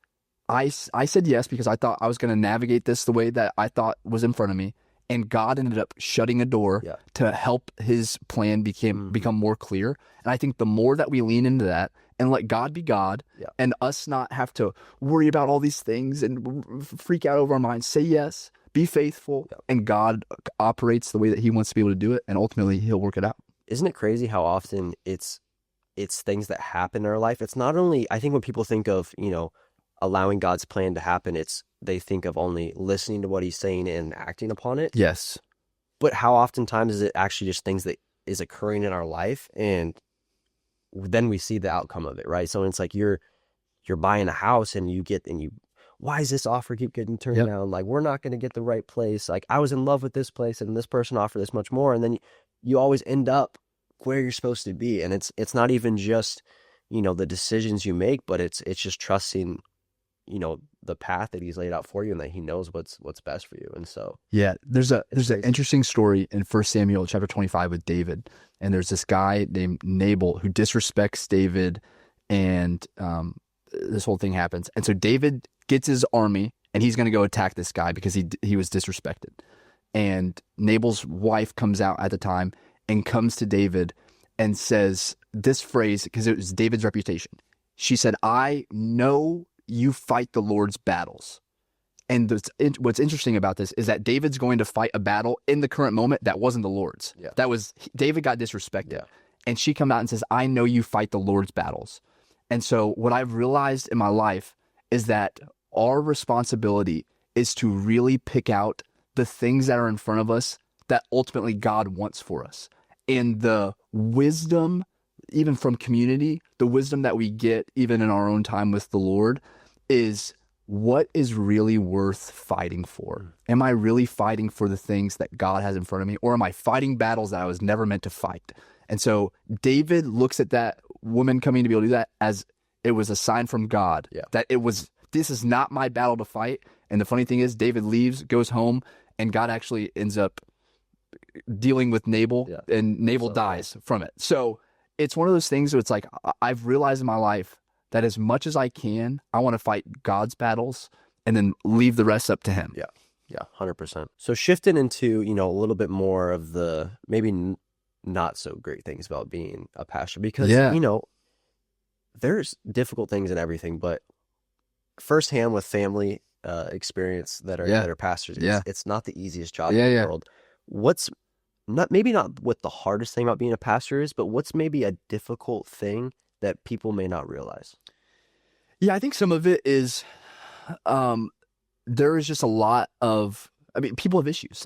I said yes because I thought I was going to navigate this the way that I thought was in front of me. And God ended up shutting a door to help his plan become more clear. And I think the more that we lean into that and let God be God and us not have to worry about all these things and freak out over our minds, say yes, be faithful, and God operates the way that he wants to be able to do it. And ultimately he'll work it out. Isn't it crazy how often it's things that happen in our life? It's not only, I think when people think of, allowing God's plan to happen, they think of only listening to what he's saying and acting upon it. Yes. But how oftentimes is it actually just things that is occurring in our life, and then we see the outcome of it, right? So it's like you're buying a house and why is this offer keep getting turned down? Like, we're not going to get the right place. Like, I was in love with this place and this person offered this much more. And then you always end up where you're supposed to be. And it's not even just, the decisions you make, but it's just trusting, the path that he's laid out for you and that he knows what's best for you. And so, there's an interesting story in 1 Samuel chapter 25 with David. And there's this guy named Nabal who disrespects David, and this whole thing happens. And so David gets his army and he's going to go attack this guy because he was disrespected. And Nabal's wife comes out at the time and comes to David and says this phrase, because it was David's reputation. She said, "I know you fight the Lord's battles." And what's interesting about this is that David's going to fight a battle in the current moment that wasn't the Lord's. Yeah. David got disrespected. Yeah. And she comes out and says, "I know you fight the Lord's battles." And so what I've realized in my life is that our responsibility is to really pick out the things that are in front of us that ultimately God wants for us. And the wisdom, even from community, the wisdom that we get even in our own time with the Lord is what is really worth fighting for. Am I really fighting for the things that God has in front of me? Or am I fighting battles that I was never meant to fight? And so David looks at that woman coming to be able to do that as it was a sign from God that this is not my battle to fight. And the funny thing is, David leaves, goes home, and God actually ends up dealing with Nabal, and Nabal dies from it. So it's one of those things where it's like, I've realized in my life that as much as I can, I want to fight God's battles and then leave the rest up to him. Yeah, 100%. So shifting into, a little bit more of the maybe not so great things about being a pastor, because, there's difficult things in everything, but firsthand with family experience that are pastors, it's not the easiest job in the world. What's maybe not what the hardest thing about being a pastor is, but what's maybe a difficult thing that people may not realize? Yeah, I think some of it is there is just a lot of, people have issues.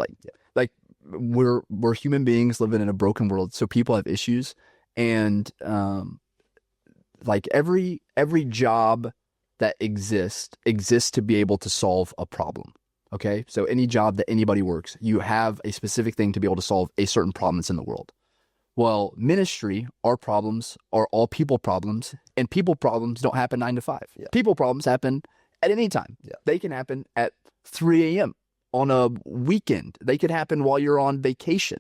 Like we're human beings living in a broken world, so people have issues, and like every job that exists to be able to solve a problem. Okay, so any job that anybody works, you have a specific thing to be able to solve a certain problem that's in the world. Well, ministry, our problems are all people problems, and people problems don't happen 9 to 5. Yeah. People problems happen at any time. Yeah. They can happen at 3 a.m. on a weekend. They could happen while you're on vacation.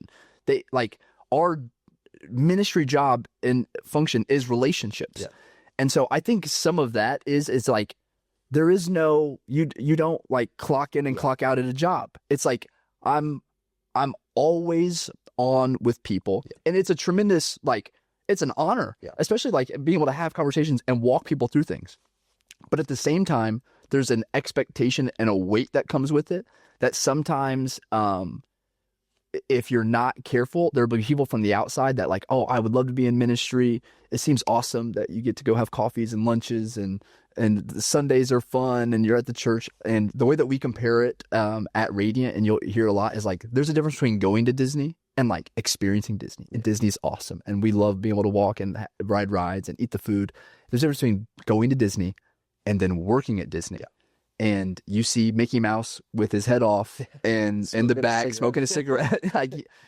Our ministry job and function is relationships. Yeah. And so I think some of that is like, there is no, you don't like clock in and clock out at a job. It's like, I'm always on with people, and it's a tremendous, it's an honor, especially like being able to have conversations and walk people through things. But at the same time, there's an expectation and a weight that comes with it that sometimes, if you're not careful, there'll be people from the outside that like, oh, I would love to be in ministry. It seems awesome that you get to go have coffees and lunches, and the Sundays are fun, and you're at the church. And the way that we compare it at Radiant, and you'll hear a lot, is like, there's a difference between going to Disney and like experiencing Disney. And Disney's awesome, and we love being able to walk and ride rides and eat the food. There's a difference between going to Disney and then working at Disney. And you see Mickey Mouse with his head off and in the back smoking a cigarette.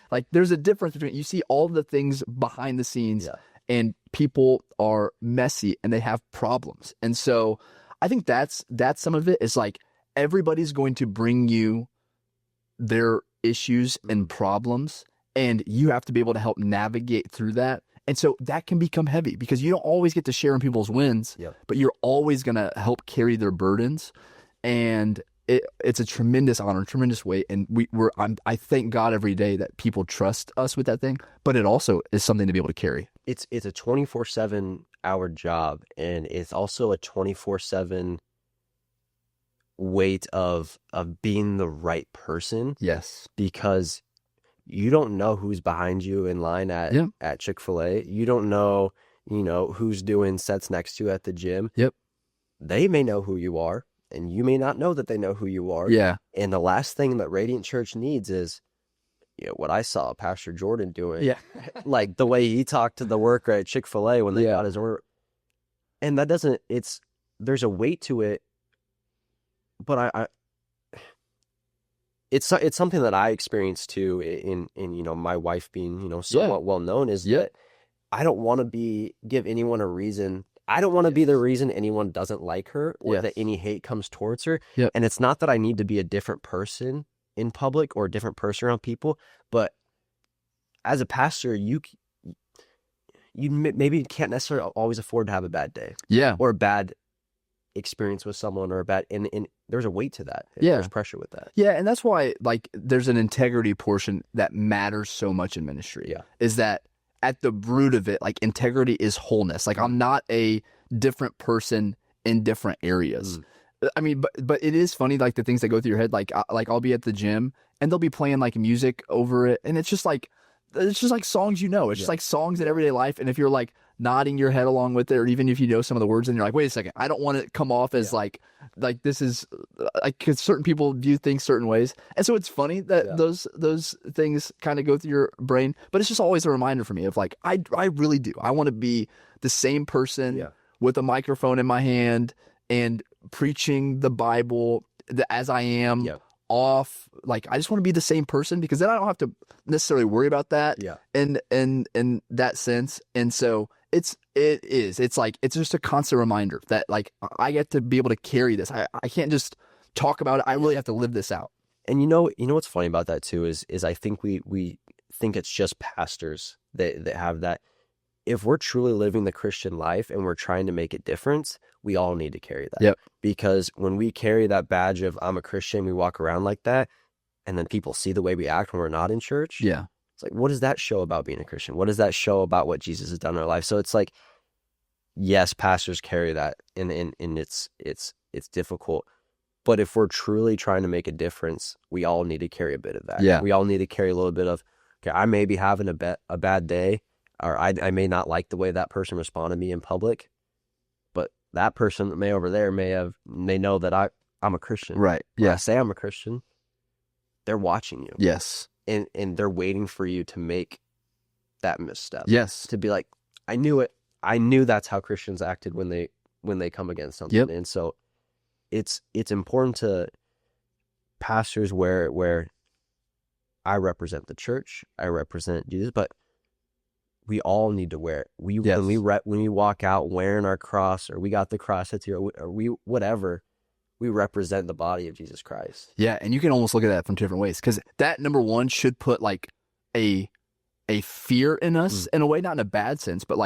like there's a difference between, you see all the things behind the scenes, and people are messy and they have problems. And so I think that's some of it, is like, everybody's going to bring you their issues and problems, and you have to be able to help navigate through that And so that can become heavy because you don't always get to share in people's wins, but you're always going to help carry their burdens. And it's a tremendous honor, tremendous weight. And I thank God every day that people trust us with that thing, but it also is something to be able to carry. It's a 24/7 hour job, and it's also a 24/7 weight of being the right person. Yes. Because you don't know who's behind you in line at Chick-fil-A. You don't know, who's doing sets next to you at the gym. Yep. They may know who you are, and you may not know that they know who you are. Yeah. And the last thing that Radiant Church needs is, what I saw Pastor Jordan doing. Yeah. Like the way he talked to the worker at Chick-fil-A when they got his order. And that doesn't, there's a weight to it, but it's something that I experienced too in my wife being, somewhat well known is that I don't want to give anyone a reason. I don't want to be the reason anyone doesn't like her or that any hate comes towards her. Yep. And it's not that I need to be a different person in public or a different person around people, but as a pastor, you maybe can't necessarily always afford to have a bad day. Yeah. Or a bad experience with someone or a bad, and there's a weight to that. There's pressure with that. Yeah. And that's why there's an integrity portion that matters so much in ministry. Yeah. Is that at the root of it, integrity is wholeness. I'm not a different person in different areas. I mean, but it is funny, the things that go through your head, I'll be at the gym and they'll be playing music over it. And it's just songs, it's just songs in everyday life. And if you're nodding your head along with it, or even if you know some of the words and you're like, wait a second, I don't want to come off as this is because certain people view things certain ways. And so it's funny that those things kind of go through your brain, but it's just always a reminder for me of I really do. I want to be the same person with a microphone in my hand and preaching the Bible as I am off. I just want to be the same person because then I don't have to necessarily worry about that in that sense. And so it's just a constant reminder that I get to be able to carry this. I can't just talk about it. I really have to live this out. And what's funny about that too is I think we think it's just pastors that have that. If we're truly living the Christian life and we're trying to make a difference, we all need to carry that. Yep. Because when we carry that badge of I'm a Christian, we walk around like that, and then people see the way we act when we're not in church. Yeah. It's what does that show about being a Christian? What does that show about what Jesus has done in our life? So it's yes, pastors carry that, and it's difficult. But if we're truly trying to make a difference, we all need to carry a bit of that. Yeah. We all need to carry a little bit of, okay, I may be having a bad day, or I may not like the way that person responded to me in public, but that person over there may know that I'm a Christian. Right. Yeah. I say I'm a Christian. They're watching you. Yes. And they're waiting for you to make that misstep. Yes. To be I knew it. I knew that's how Christians acted when they come against something. Yep. And so it's important to pastors where I represent the church, I represent Jesus, but we all need to wear it. When we walk out wearing our cross, or we got the cross that's here, or we whatever, we represent the body of Jesus Christ. Yeah, and you can almost look at that from different ways, because that, number one, should put a fear in us in a way, not in a bad sense, but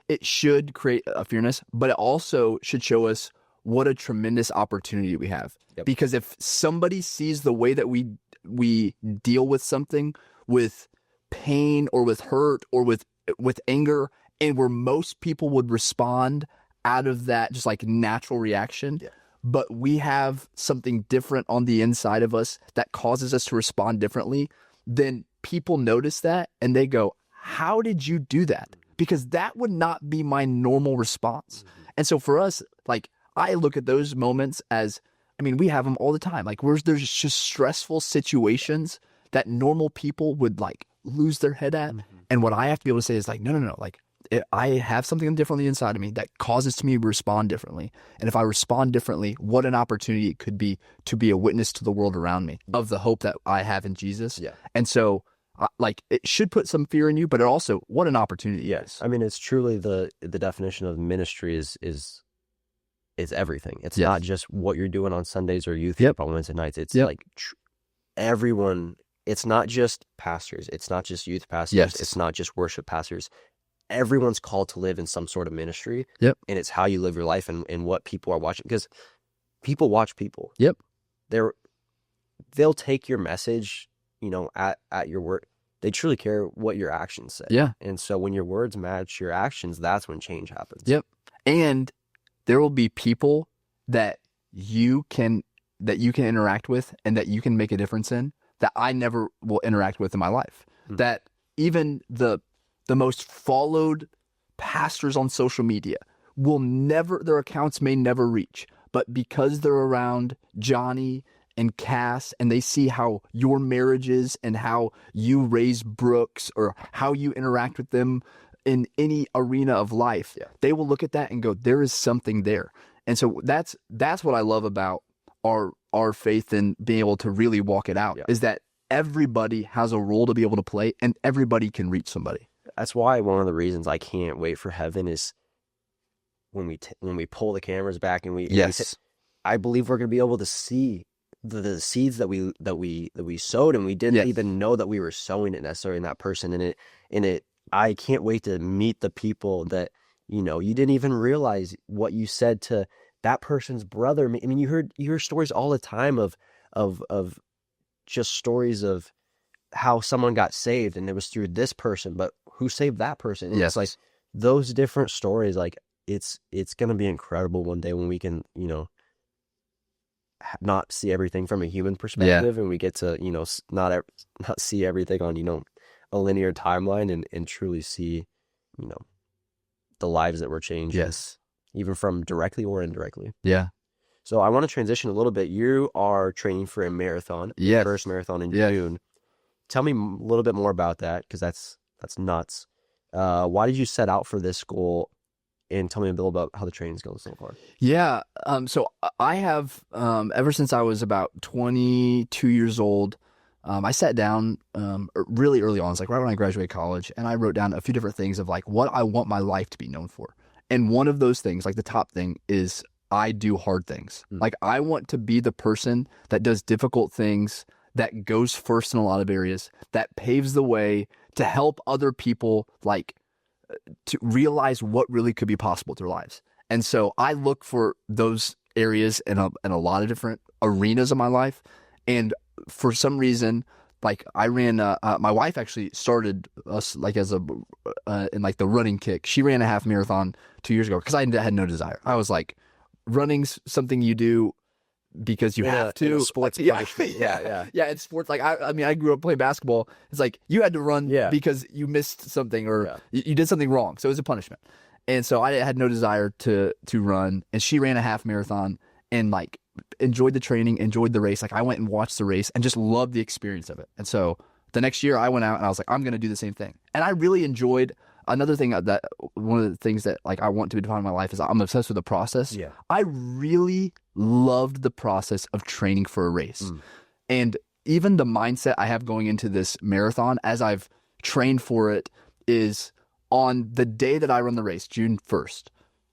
it should create a fearness, but it also should show us what a tremendous opportunity we have. Yep. Because if somebody sees the way that we deal with something, with pain or with hurt or with anger, and where most people would respond out of that just natural reaction, but we have something different on the inside of us that causes us to respond differently, then people notice that and they go, how did you do that? Because that would not be my normal response. And so for us, I look at those moments as, we have them all the time. There's just stressful situations that normal people would lose their head at. And what I have to be able to say is no. I have something different on the inside of me that causes me to respond differently. And if I respond differently, what an opportunity it could be to be a witness to the world around me of the hope that I have in Jesus. Yeah. And so it should put some fear in you, but it also, what an opportunity. Yes. It's truly the definition of ministry is everything. It's not just what you're doing on Sundays or youth on Wednesday nights. It's everyone. It's not just pastors. It's not just youth pastors. It's not just worship pastors. everyone's called to live in some sort of ministry. Yep. And it's how you live your life and what people are watching, because people watch people. Yep. They'll take your message, at your word. They truly care what your actions say. Yeah. And so when your words match your actions, that's when change happens. Yep. And there will be people that you can interact with and that you can make a difference in that I never will interact with in my life. That even the most followed pastors on social media their accounts may never reach, but because they're around Johnny and Cass and they see how your marriage is and how you raise Brooks or how you interact with them in any arena of life, they will look at that and go, there is something there. And so that's what I love about our faith and being able to really walk it out, is that everybody has a role to be able to play and everybody can reach somebody. That's why one of the reasons I can't wait for heaven is when we pull the cameras back and I believe we're going to be able to see the seeds that we sowed, and we didn't even know that we were sowing it necessarily in that person. And I can't wait to meet the people that, you didn't even realize what you said to that person's brother. I mean, you hear stories all the time of just stories of how someone got saved and it was through this person, but who saved that person? And it's like those different stories, like it's going to be incredible one day when we can, not see everything from a human perspective and we get to, not see everything on, a linear timeline and truly see, the lives that were changed. Yes. Even from directly or indirectly. Yeah. So I want to transition a little bit. You are training for a marathon, first marathon in June. Tell me a little bit more about that, because that's nuts. Why did you set out for this goal? And tell me a bit about how the training's going so far. Yeah. So I have, ever since I was about 22 years old, I sat down really early on. It's like right when I graduated college, and I wrote down a few different things of like what I want my life to be known for. And one of those things, like the top thing, is I do hard things. Like I want to be the person that does difficult things, that goes first in a lot of areas, that paves the way to help other people, like to realize what really could be possible with their lives. And so I look for those areas in a lot of different arenas of my life. And for some reason, like I ran, my wife actually started us like as in like the running kick. She ran a half marathon 2 years ago because I had no desire. I was like, running's something you do because you have to. Sports punishment. Yeah. It's sports. Like I grew up playing basketball. It's like you had to run because you missed something or you did something wrong. So it was a punishment. And so I had no desire to run. And she ran a half marathon and like enjoyed the training, enjoyed the race. Like I went and watched the race and just loved the experience of it. And so the next year I went out and I was like, I'm going to do the same thing. And I really enjoyed another thing that one of the things that like I want to define my life is I'm obsessed with the process. Yeah. I really loved the process of training for a race. And even the mindset I have going into this marathon as I've trained for it is on the day that I run the race, June 1st,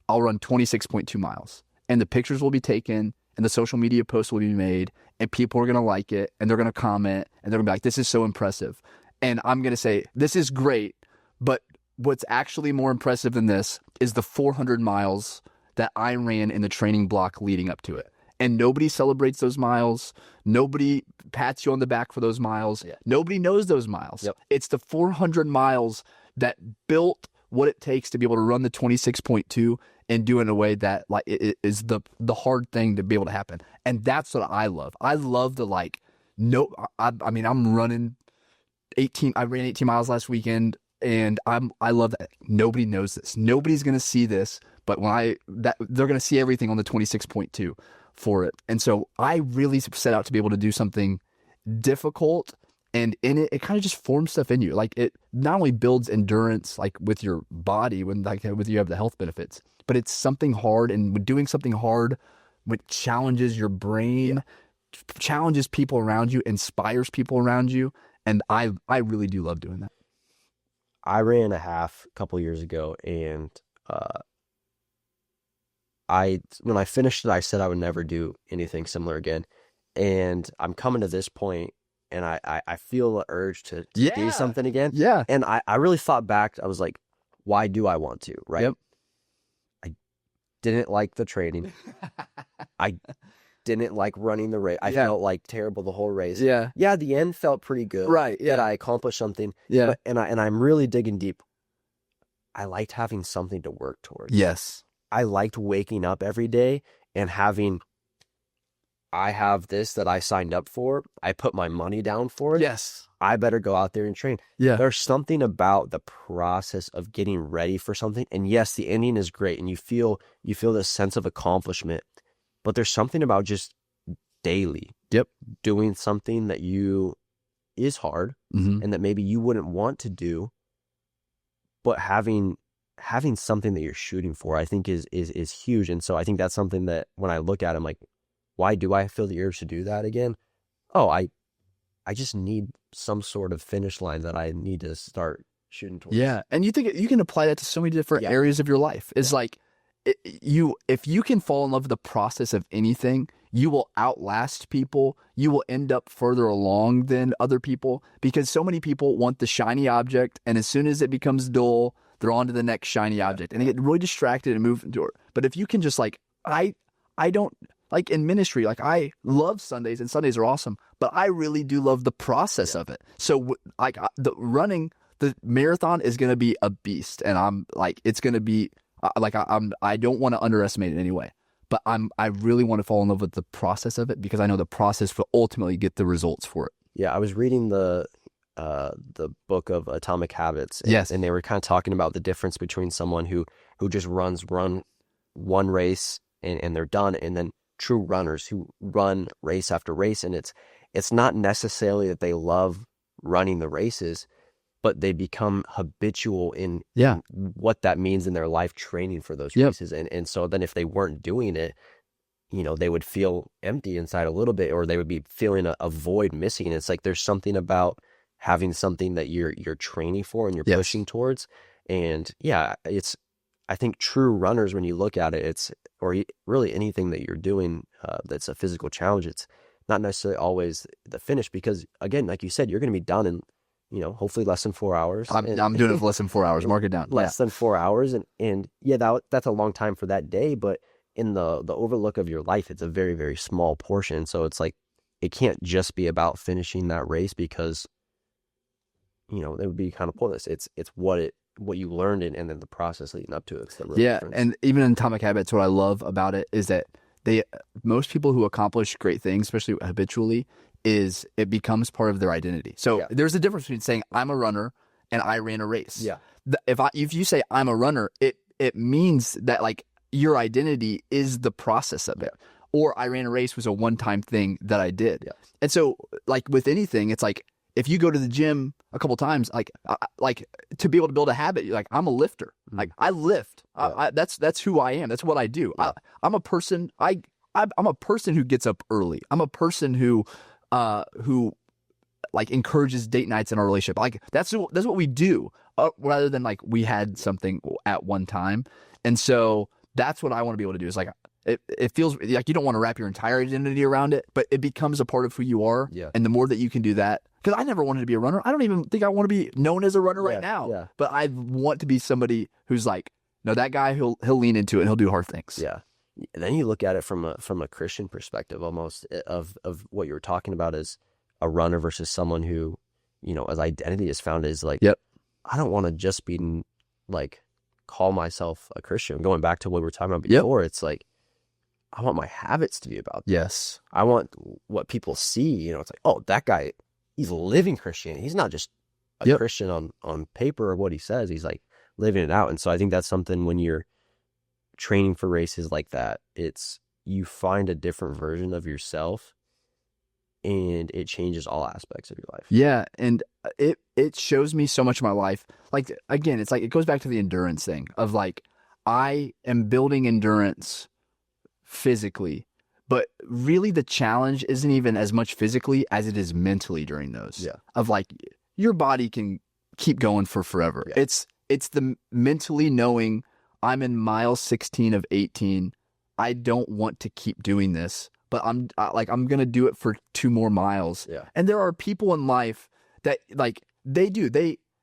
I'll run 26.2 miles and the pictures will be taken and the social media posts will be made and people are going to like it and they're going to comment and they're going to be like, this is so impressive. And I'm going to say, this is great, but what's actually more impressive than this is the 400 miles that I ran in the training block leading up to it. And nobody celebrates those miles. Nobody pats you on the back for those miles. Yeah. Nobody knows those miles. Yep. It's the 400 miles that built what it takes to be able to run the 26.2 and do it in a way that like it is the hard thing to be able to happen. And that's what I love. I love the like, I mean, I'm running 18. I ran 18 miles last weekend. And I love that nobody knows this. Nobody's going to see this, but they're going to see everything on the 26.2 for it. And so I really set out to be able to do something difficult, and in it kind of just forms stuff in you. Like it not only builds endurance, like with your body, when you have the health benefits, but it's something hard, and when doing something hard, which challenges your brain, challenges people around you, inspires people around you, and I really do love doing that. I ran a half a couple years ago, and when I finished it, I said I would never do anything similar again. And I'm coming to this point, and I feel the urge to do something again. Yeah. And I really thought back. I was like, why do I want to, right? Yep. I didn't like the training. I didn't like running the race. I felt like terrible the whole race. Yeah. Yeah, the end felt pretty good. Right. Yeah. That I accomplished something. Yeah. But, and I'm really digging deep. I liked having something to work towards. Yes. I liked waking up every day and having, I have this that I signed up for. I put my money down for it. Yes. I better go out there and train. Yeah. There's something about the process of getting ready for something. And yes, the ending is great. And you feel this sense of accomplishment. But there's something about just daily doing something that is hard and that maybe you wouldn't want to do, but having something that you're shooting for, I think is huge. And so I think that's something that when I look at it, I'm like, why do I feel the urge to do that again? Oh, I just need some sort of finish line that I need to start shooting towards. Yeah. And you think you can apply that to so many different areas of your life. It's like if you can fall in love with the process of anything, you will outlast people. You will end up further along than other people, because so many people want the shiny object. And as soon as it becomes dull, they're on to the next shiny object and they get really distracted and move into it. But if you can just like, I don't like in ministry, like I love Sundays and Sundays are awesome, but I really do love the process of it. So like the marathon is going to be a beast, and I'm like, it's going to be like, I don't want to underestimate it anyway, but I really want to fall in love with the process of it, because I know the process will ultimately get the results for it. Yeah. I was reading the book of Atomic Habits. And they were kind of talking about the difference between someone who just run one race and they're done, and then true runners who run race after race. And it's not necessarily that they love running the races, but they become habitual in what that means in their life, training for those races. And so then if they weren't doing it, they would feel empty inside a little bit, or they would be feeling a void missing. It's like there's something about having something that you're training for and you're pushing towards. And I think true runners, when you look at it, or really anything that you're doing that's a physical challenge, it's not necessarily always the finish, because again, like you said, you're going to be done in, hopefully less than 4 hours. I'm doing it for less than 4 hours. Mark it down. Less than 4 hours. And that's a long time for that day, but in the overlook of your life, it's a very, very small portion. So it's like, it can't just be about finishing that race, because, it would be kind of pointless. It's what you learned and then the process leading up to it. And even in Atomic Habits, what I love about it is that most people who accomplish great things, especially habitually, is it becomes part of their identity. So there's a difference between saying I'm a runner and I ran a race. Yeah. If you say I'm a runner, it means that like your identity is the process of it. Or I ran a race was a one-time thing that I did. Yeah. And so like with anything, it's like, if you go to the gym a couple times, like to be able to build a habit, you're like, I'm a lifter. Like I lift. That's who I am. That's what I do. I'm a person. I'm a person who gets up early. I'm a person who like encourages date nights in our relationship. Like that's what we do, rather than like we had something at one time. And so that's what I want to be able to do. Is like it feels like you don't want to wrap your entire identity around it, but it becomes a part of who you are. Yeah. And the more that you can do that, because I never wanted to be a runner. I don't even think I want to be known as a runner right now. Yeah. But I want to be somebody who's like, no, that guy, he'll lean into it and he'll do hard things. Yeah. And then you look at it from a Christian perspective, almost of what you were talking about as a runner versus someone who, as identity is found is like, I don't want to just be like, call myself a Christian. Going back to what we were talking about before, it's like, I want my habits to be about that. Yes. I want what people see, it's like, oh, that guy, he's living Christianity. He's not just a Christian on paper or what he says. He's like living it out. And so I think that's something when you're training for races like that, you find a different version of yourself and it changes all aspects of your life. Yeah. And it shows me so much of my life. Like, again, it's like, it goes back to the endurance thing of like, I am building endurance physically, but really the challenge isn't even as much physically as it is mentally during those. Yeah. Of like, your body can keep going for forever. Yeah. It's the mentally knowing I'm in mile 16 of 18. I don't want to keep doing this, but I'm going to do it for 2 more miles. Yeah. And there are people in life that like they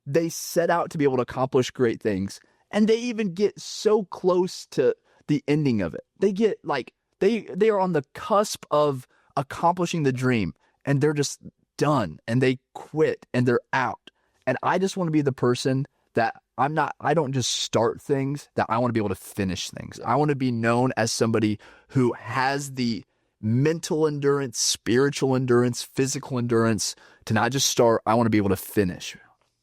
they set out to be able to accomplish great things, and they even get so close to the ending of it. They get like they are on the cusp of accomplishing the dream, and they're just done, and they quit, and they're out. And I just want to be the person that I don't just start things, that I want to be able to finish things. I want to be known as somebody who has the mental endurance, spiritual endurance, physical endurance to not just start. I want to be able to finish.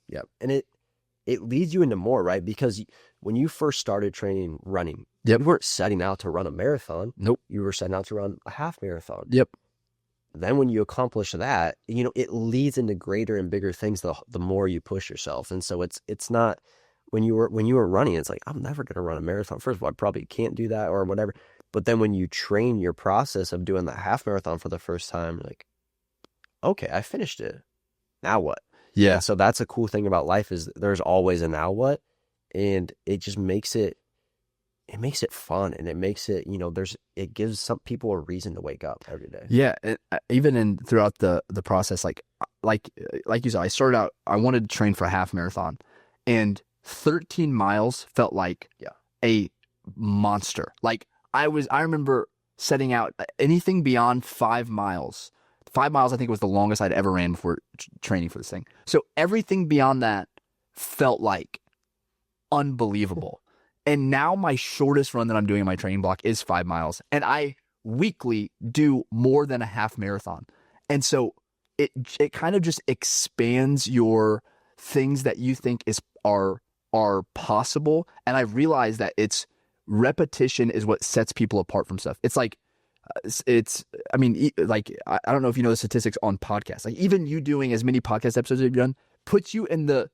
Yeah. And it leads you into more, right? Because when you first started training running, Yep. you weren't setting out to run a marathon. Nope. You were setting out to run a half marathon. Yep. Then when you accomplish that, it leads into greater and bigger things the more you push yourself. And so it's not when you were running, it's like, I'm never going to run a marathon. First of all, I probably can't do that or whatever. But then when you train your process of doing the half marathon for the first time, you're like, okay, I finished it. Now what? Yeah. And so that's a cool thing about life is there's always a now what, and it just makes it fun, and it makes it, it gives some people a reason to wake up every day. Yeah. And even throughout the process, like you said, I started out, I wanted to train for a half marathon, and 13 miles felt like a monster. Like I remember setting out anything beyond 5 miles. 5 miles, I think, was the longest I'd ever ran before training for this thing. So everything beyond that felt like unbelievable. And now my shortest run that I'm doing in my training block is 5 miles. And I weekly do more than a half marathon. And so it kind of just expands your things that you think are possible. And I realized that repetition is what sets people apart from stuff. It's like, I don't know if you know the statistics on podcasts. Like even you doing as many podcast episodes as you've done puts you in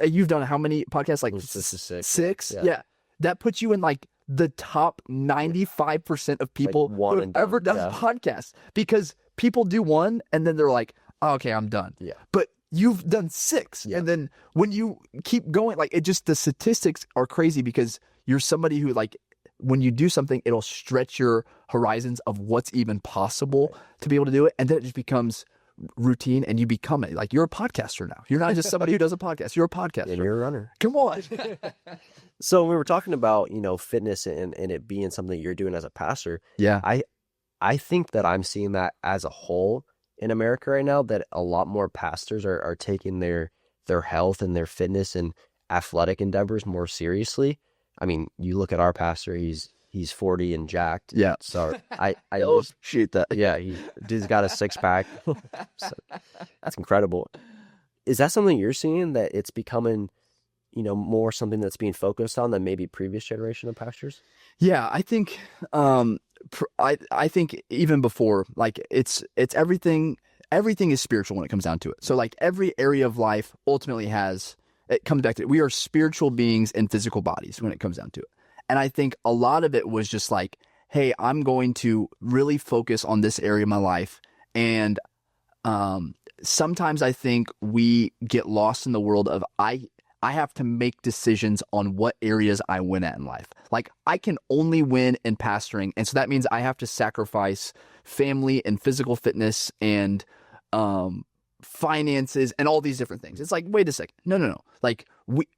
you've done how many podcasts? Like This is six. Six? Yeah. That puts you in like the top 95% of people who have ever done a podcast, because people do one and then they're like, oh, okay, I'm done. Yeah. But you've done 6. Yeah. And then when you keep going, like the statistics are crazy, because you're somebody who, like, when you do something, it'll stretch your horizons of what's even possible to be able to do it. And then it just becomes routine, and you become it. Like, you're a podcaster now. You're not just somebody who does a podcast. You're a podcaster. And you're a runner. Come on. So when we were talking about, fitness and it being something you're doing as a pastor, Yeah. I think that I'm seeing that as a whole in America right now, that a lot more pastors are taking their health and their fitness and athletic endeavors more seriously. I mean, you look at our pastor, he's 40 and jacked. Yeah. So I shoot that. Yeah, dude's got a 6-pack. So that's incredible. Is that something you're seeing, that it's becoming, more something that's being focused on than maybe previous generation of pastors? Yeah, I think I think even before, like, it's everything is spiritual when it comes down to it. So like every area of life ultimately it comes back to it. We are spiritual beings in physical bodies when it comes down to it. And I think a lot of it was just like, hey, I'm going to really focus on this area of my life. And sometimes I think we get lost in the world of I have to make decisions on what areas I win at in life. Like, I can only win in pastoring. And so that means I have to sacrifice family and physical fitness and finances and all these different things. It's like, wait a second. No. Like,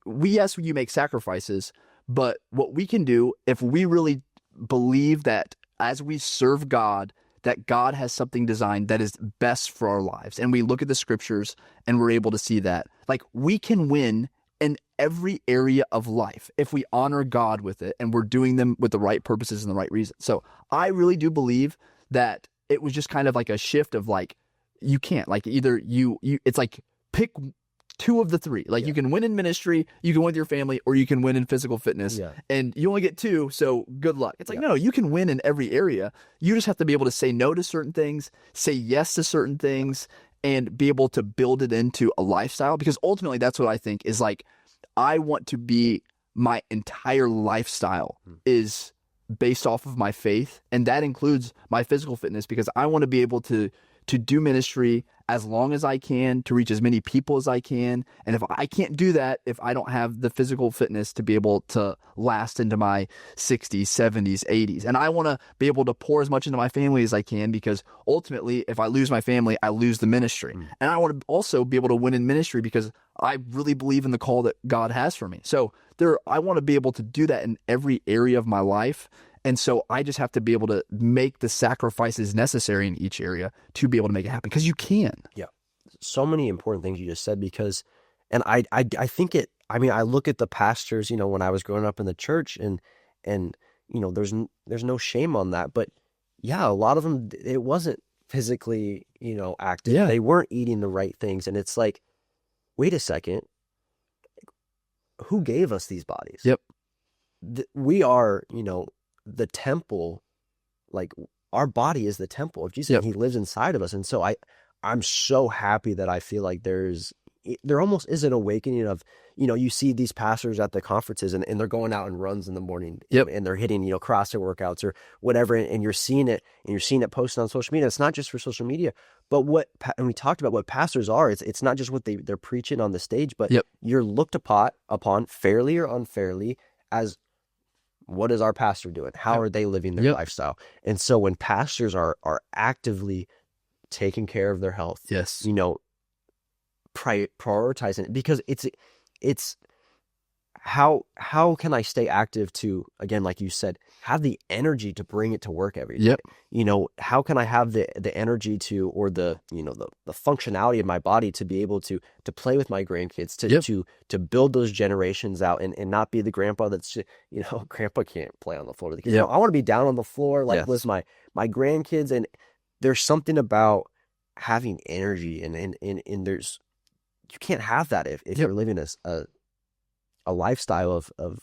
yes, you make sacrifices, but what we can do, if we really believe that as we serve God, that God has something designed that is best for our lives, and we look at the scriptures and we're able to see that, like, we can win in every area of life if we honor God with it and we're doing them with the right purposes and the right reasons. So I really do believe that it was just kind of like a shift of like, you can't, like, either you it's like, pick 2 of the 3. Like, you can win in ministry, you can win with your family, or you can win in physical fitness. Yeah. And you only get 2, so good luck. It's like, no, you can win in every area. You just have to be able to say no to certain things, say yes to certain things, and be able to build it into a lifestyle. Because ultimately, that's what I think is, like, I want to be, my entire lifestyle is based off of my faith. And that includes my physical fitness, because I want to be able to do ministry as long as I can to reach as many people as I can. And if I can't do that, if I don't have the physical fitness to be able to last into my 60s, 70s, 80s, and I want to be able to pour as much into my family as I can, because ultimately, if I lose my family, I lose the ministry. And I want to also be able to win in ministry because I really believe in the call that God has for me. So I want to be able to do that in every area of my life. And so I just have to be able to make the sacrifices necessary in each area to be able to make it happen, because you can. Yeah. So many important things you just said, because, and I think I look at the pastors, when I was growing up in the church, and, there's no shame on that, but yeah, a lot of them, it wasn't physically, active. Yeah. They weren't eating the right things. And it's like, wait a second, who gave us these bodies? Yep. We are, the temple, like our body is the temple of Jesus. Yep. And he lives inside of us. And so I'm so happy that I feel like there almost is an awakening of, you see these pastors at the conferences, and they're going out and runs in the morning. Yep. And they're hitting, CrossFit workouts or whatever. And you're seeing it, posted on social media. It's not just for social media, but and we talked about what pastors are. It's not just what they're preaching on the stage, but Yep. you're looked upon fairly or unfairly as, what is our pastor doing? How are they living their Yep. lifestyle? And so when pastors are actively taking care of their health, Yes. prioritizing it, because it's how can I stay active to, again, like you said, have the energy to bring it to work every day? Yep. How can I have the energy to, or the the functionality of my body to be able to play with my grandkids, to build those generations out, and not be the grandpa that's just, grandpa can't play on the floor with the kids. Yep. No, I want to be down on the floor, like Yes. with my grandkids. And there's something about having energy, and there's, you can't have that if Yep. you're living a lifestyle of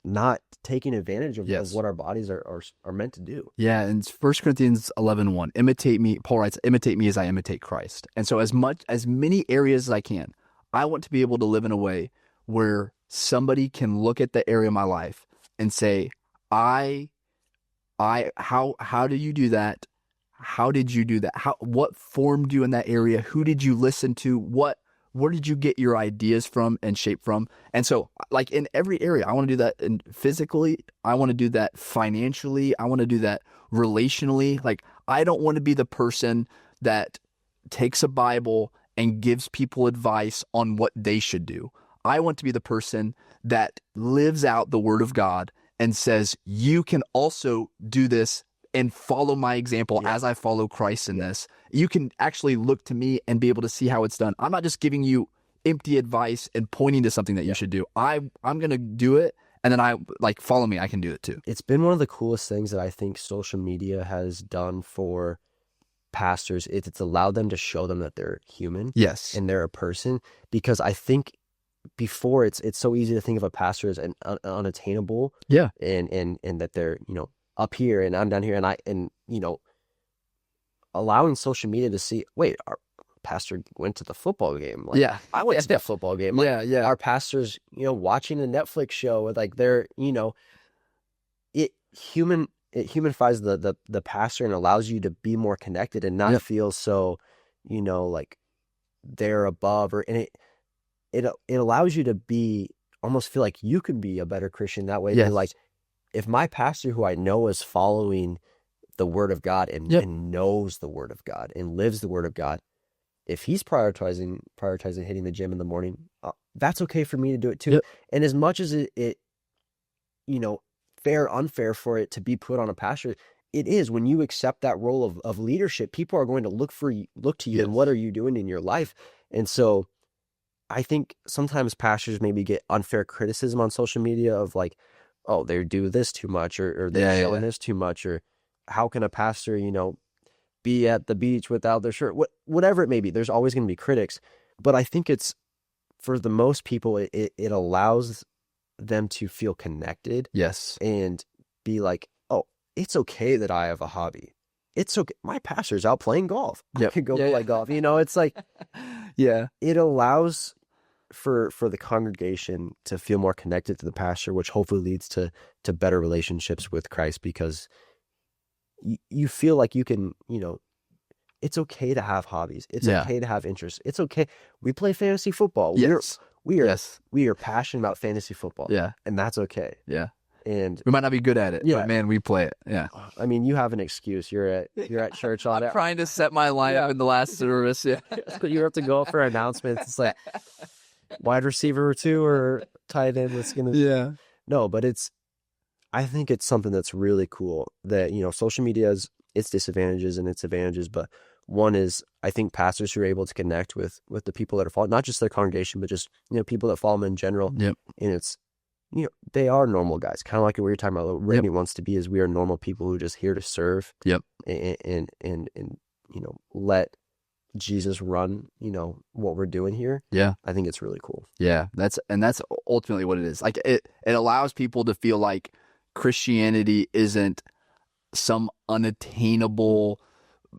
not taking advantage of, Yes. of what our bodies are meant to do. Yeah, and 1 Corinthians 11:1, imitate me, Paul writes, imitate me as I imitate Christ. And so as many areas as I can, I want to be able to live in a way where somebody can look at the area of my life and say, how do you do that? How did you do that? What formed you in that area? Who did you listen to? Where did you get your ideas from and shape from? And so, like, in every area, I want to do that. And physically, I want to do that financially. I want to do that relationally. Like, I don't want to be the person that takes a Bible and gives people advice on what they should do. I want to be the person that lives out the Word of God and says, you can also do this and follow my example as I follow Christ in this. You can actually look to me and be able to see how it's done. I'm not just giving you empty advice and pointing to something that you should do. I'm going to do it, and then follow me. I can do it too. It's been one of the coolest things that I think social media has done for pastors. It's allowed them to show them that they're human. Yes. And they're a person, because I think before it's so easy to think of a pastor as an unattainable. Yeah. And that they're, up here and I'm down here, and allowing social media to see, wait, our pastor went to the football game. Like, I went to that football game. Like, our pastors, watching a Netflix show with, like, they're, it humanifies the pastor and allows you to be more connected and not feel so, like they're above, and it allows you to almost feel like you could be a better Christian that way. Yes. Like, if my pastor, who I know is following the Word of God and knows the Word of God and lives the Word of God, if he's prioritizing hitting the gym in the morning, that's okay for me to do it too. And as much as it fair, unfair for it to be put on a pastor, it is. When you accept that role of leadership, people are going to look to you and what are you doing in your life. And so I think sometimes pastors maybe get unfair criticism on social media of, like, oh, they do this too much, or they're showing this too much, or how can a pastor, be at the beach without their shirt? Whatever it may be, there's always going to be critics. But I think it's, for the most people, it allows them to feel connected. Yes. And be like, oh, it's okay that I have a hobby. It's okay. My pastor's out playing golf. I could go play golf. It's like, it allows for the congregation to feel more connected to the pastor, which hopefully leads to better relationships with Christ, because you feel like you can, it's okay to have hobbies. It's Yeah. okay to have interests. It's okay. We play fantasy football. Yes. We are passionate about fantasy football. Yeah. And that's okay. Yeah. And We might not be good at it, Yeah. but man, we play it. Yeah. I mean, you have an excuse. You're at church on it. Trying to set my lineup in the last service. Yeah. You have to go for announcements. It's like wide receiver 2 or tight end. What's gonna? Yeah. No, but I think it's something that's really cool that, social media has its disadvantages and its advantages, but one is, I think pastors who are able to connect with the people that are following, not just their congregation, but just, people that follow them in general. Yep. And it's, they are normal guys, kind of like what we were talking about. What Radiant wants to be is we are normal people who are just here to serve. Yep. And let Jesus run, what we're doing here. Yeah. I think it's really cool. Yeah. That's ultimately what it is. Like it allows people to feel like Christianity isn't some unattainable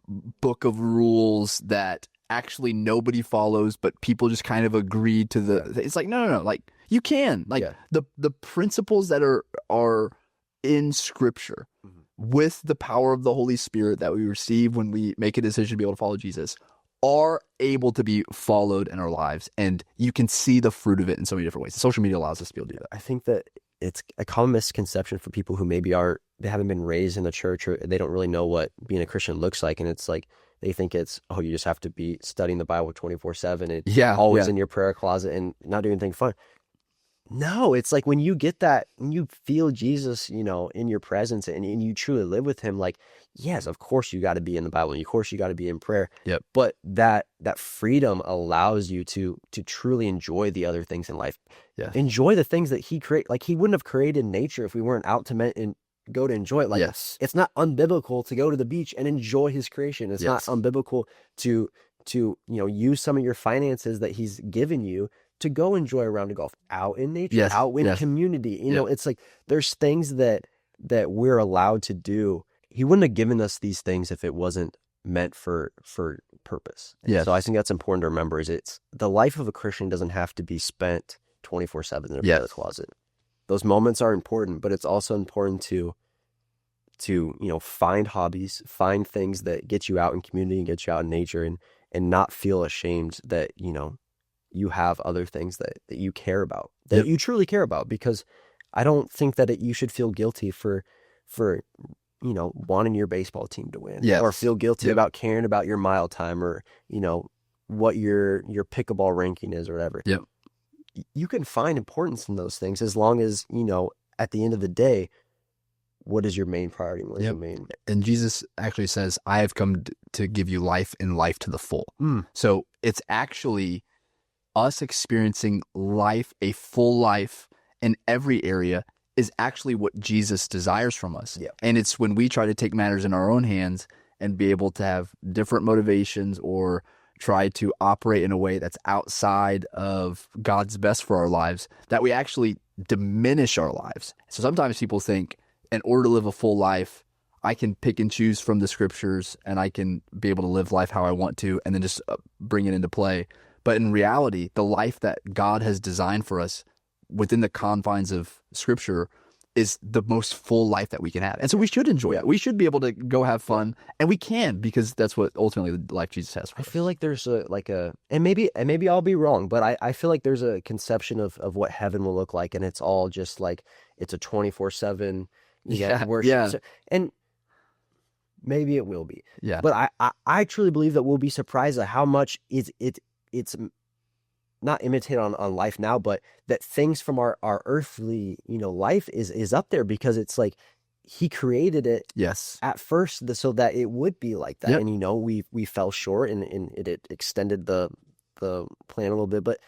book of rules that actually nobody follows, but people just kind of agree to it's like, no. Like you can, like the principles that are in Scripture with the power of the Holy Spirit that we receive when we make a decision to be able to follow Jesus are able to be followed in our lives. And you can see the fruit of it in so many different ways. Social media allows us to be able to do that. I think that it's a common misconception for people who maybe they haven't been raised in the church, or they don't really know what being a Christian looks like. And it's like, they think it's, you just have to be studying the Bible 24/7 and always in your prayer closet and not doing anything fun. No, it's like when you get that, when you feel Jesus, in your presence and you truly live with him, like, yes, of course you got to be in the Bible. And of course you got to be in prayer. Yep. But that freedom allows you to truly enjoy the other things in life. Yeah. Enjoy the things that he created. Like, he wouldn't have created nature if we weren't out to go to enjoy it. Like, it's not unbiblical to go to the beach and enjoy his creation. It's not unbiblical to use some of your finances that he's given you to go enjoy a round of golf out in nature, out in community. It's like there's things that we're allowed to do. He wouldn't have given us these things if it wasn't meant for purpose. Yeah. So I think that's important to remember, is it's the life of a Christian doesn't have to be spent 24/7 in a prayer closet. Those moments are important, but it's also important to find hobbies, find things that get you out in community and get you out in nature, and not feel ashamed that, you have other things that you care about, that you truly care about, because I don't think that you should feel guilty for wanting your baseball team to win, or feel guilty about caring about your mile time, or, what your pickleball ranking is or whatever. Yep. You can find importance in those things as long as, at the end of the day, what is your main priority? What is your main? And Jesus actually says, I have come to give you life and life to the full. So it's actually us experiencing life, a full life in every area, is actually what Jesus desires from us. Yeah. And it's when we try to take matters in our own hands and be able to have different motivations or try to operate in a way that's outside of God's best for our lives, that we actually diminish our lives. So sometimes people think, in order to live a full life, I can pick and choose from the Scriptures and I can be able to live life how I want to and then just bring it into play. But in reality, the life that God has designed for us within the confines of Scripture is the most full life that we can have. And so we should enjoy it. We should be able to go have fun, and we can, because that's what ultimately the life Jesus has for us. I feel like there's and maybe I'll be wrong, but I feel like there's a conception of what heaven will look like, and it's all just like, it's a 24/7 worship. Yeah. And maybe it will be. Yeah. But I truly believe that we'll be surprised at how much it's not imitated on life now, but that things from our earthly, life is up there, because it's like he created it at first so that it would be like that. Yep. And, we fell short and it extended the plan a little bit, but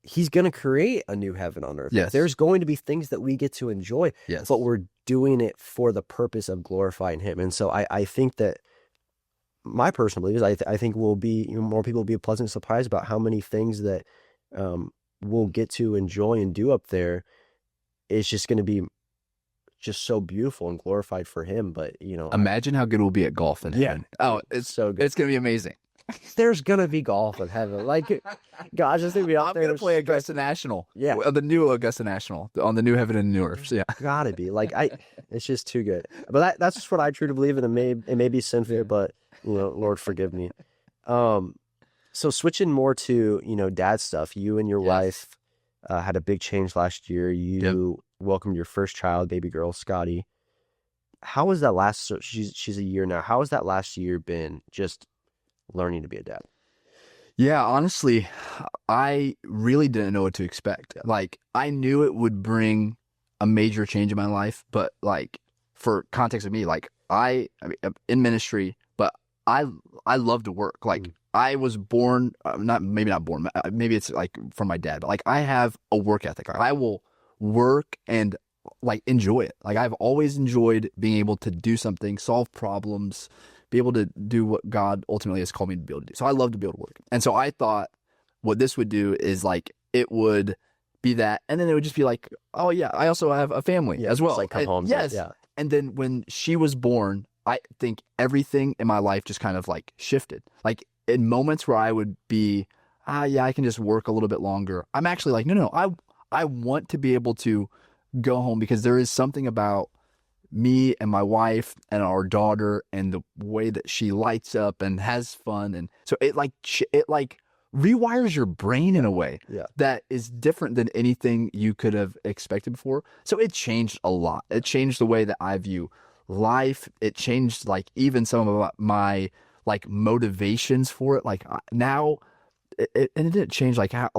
he's going to create a new heaven on earth. Yes. There's going to be things that we get to enjoy, but we're doing it for the purpose of glorifying him. And so I think that my personal belief is I think more people will be pleasantly surprised about how many things that we'll get to enjoy and do up there. It's just going to be just so beautiful and glorified for him. But, imagine how good we'll be at golf in heaven. Oh, it's so good. It's going to be amazing. There's going to be golf in heaven. Like, God, just think I'm going to play Augusta National. Yeah. The new Augusta National on the new heaven and new earth. Yeah. Gotta be. Like, it's just too good. But that's just what I truly believe in. It may be sinful, but Lord forgive me. So switching more to, dad stuff, you and your Yes. wife had a big change last year. You welcomed your first child, baby girl, Scotty. How was that so she's a year now. How has that last year been just learning to be a dad? Yeah, honestly, I really didn't know what to expect. Like, I knew it would bring a major change in my life, but like, for context of me, like I mean, in ministry, but I love to work. Like, I was born, maybe not born, maybe it's like from my dad, but like I have a work ethic. Like, I will work and like enjoy it. Like, I've always enjoyed being able to do something, solve problems, be able to do what God ultimately has called me to be able to do. So I love to be able to work. And so I thought what this would do is like, it would be that. And then it would just be like, oh yeah, I also have a family as well. Just like come home. Yes. Yeah. And then when she was born, I think everything in my life just kind of like shifted. Like, in moments where I would be, yeah, I can just work a little bit longer. I'm actually like, no, I want to be able to go home, because there is something about me and my wife and our daughter and the way that she lights up and has fun. And so it rewires your brain in a way that is different than anything you could have expected before. So it changed a lot. It changed the way that I view life. It changed like even some of my like motivations for it. Like now, and it didn't change like how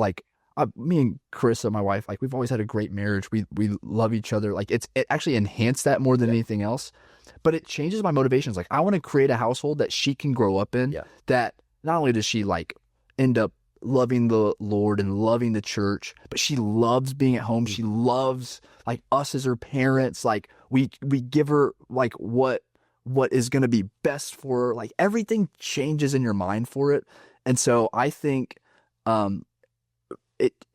me and Carissa, my wife, like we've always had a great marriage. We love each other. Like it actually enhanced that more than anything else. But it changes my motivations. Like, I want to create a household that she can grow up in. That not only does she like end up loving the Lord and loving the church, but she loves being at home. She loves like us as her parents. Like we give her like what is going to be best for her. Like, everything changes in your mind for it. And so I think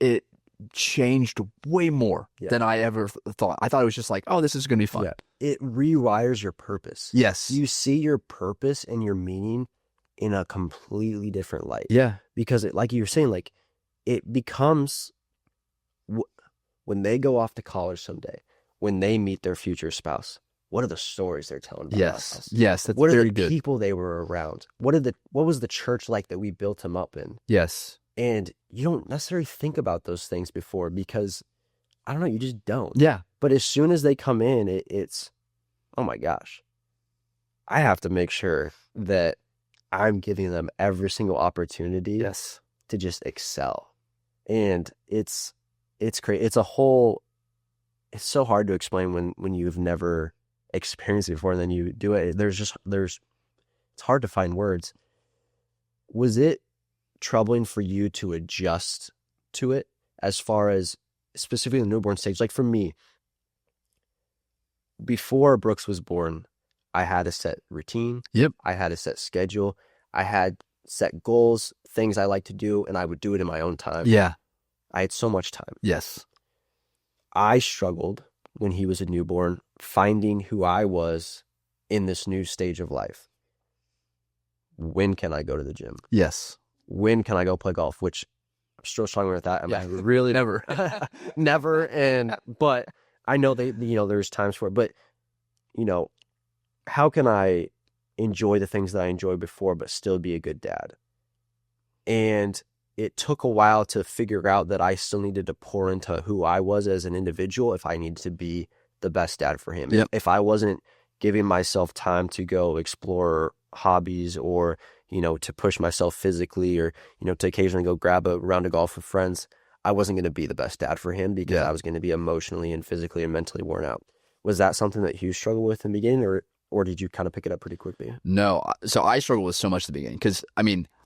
it changed way more than I ever thought. I thought it was just like, oh, this is going to be fun. It rewires your purpose. Yes. You see your purpose and your meaning in a completely different light. Yeah. Because like you were saying, like it becomes when they go off to college someday, when they meet their future spouse, what are the stories they're telling about us? Yes, that's what are very the good. people they were around? What was the church like that we built them up in? Yes. And you don't necessarily think about those things before because, I don't know, you just don't. Yeah. But as soon as they come in, it's, oh my gosh, I have to make sure that I'm giving them every single opportunity to just excel. And it's great. It's so hard to explain when you've never experienced it before and then you do it. It's hard to find words. Was it troubling for you to adjust to it as far as specifically the newborn stage? Like for me, before Brooks was born, I had a set routine. Yep. I had a set schedule. I had set goals, things I like to do, and I would do it in my own time. Yeah. I had so much time. Yes. I struggled when he was a newborn, finding who I was in this new stage of life. When can I go to the gym? Yes. When can I go play golf? Which I'm still struggling with that. I really never. Never. But I know there's times for it. But, how can I enjoy the things that I enjoyed before, but still be a good dad? And it took a while to figure out that I still needed to pour into who I was as an individual if I needed to be the best dad for him. Yep. If I wasn't giving myself time to go explore hobbies or, to push myself physically or, to occasionally go grab a round of golf with friends, I wasn't going to be the best dad for him because I was going to be emotionally and physically and mentally worn out. Was that something that you struggled with in the beginning or did you kind of pick it up pretty quickly? No. So I struggled with so much at the beginning because,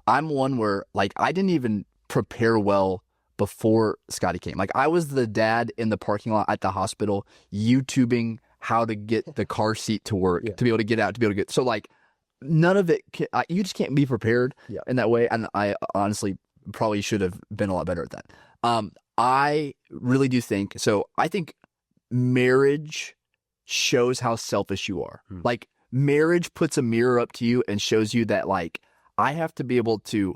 I'm one where like I didn't even prepare well before Scotty came. Like I was the dad in the parking lot at the hospital YouTubing how to get the car seat to work, to be able to get out, to be able to get. So like none of it, you just can't be prepared in that way. And I honestly probably should have been a lot better at that. I really do think, so I think marriage shows how selfish you are. Like marriage puts a mirror up to you and shows you that like, I have to be able to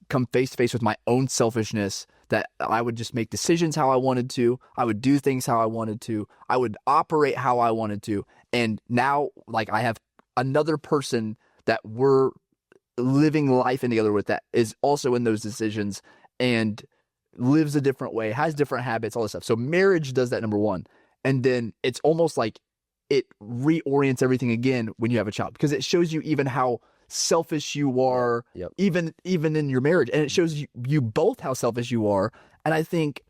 come face to face with my own selfishness, that I would just make decisions how I wanted to. I would do things how I wanted to. I would operate how I wanted to. And now like I have another person that we're living life in together with that is also in those decisions and lives a different way, has different habits, all this stuff. So marriage does that, number one. And then it's almost like it reorients everything again when you have a child, because it shows you even how selfish you are, even in your marriage. And it shows you both how selfish you are. And I think,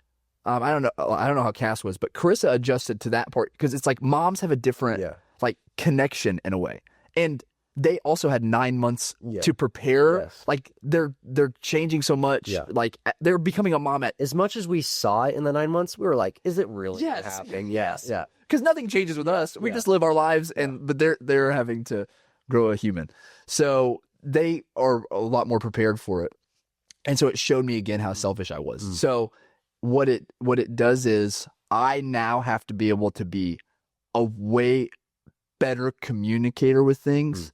I don't know how Cass was, but Carissa adjusted to that part, because it's like moms have a different like connection in a way. And they also had 9 months to prepare. Yes. Like they're changing so much. Yeah. Like they're becoming a mom at as much as we saw it in the 9 months, we were like, is it really happening? Yes. Yeah. Because nothing changes with us. We just live our lives, but they're having to grow a human. So they are a lot more prepared for it. And so it showed me again how selfish I was. So what it does is I now have to be able to be a way better communicator with things.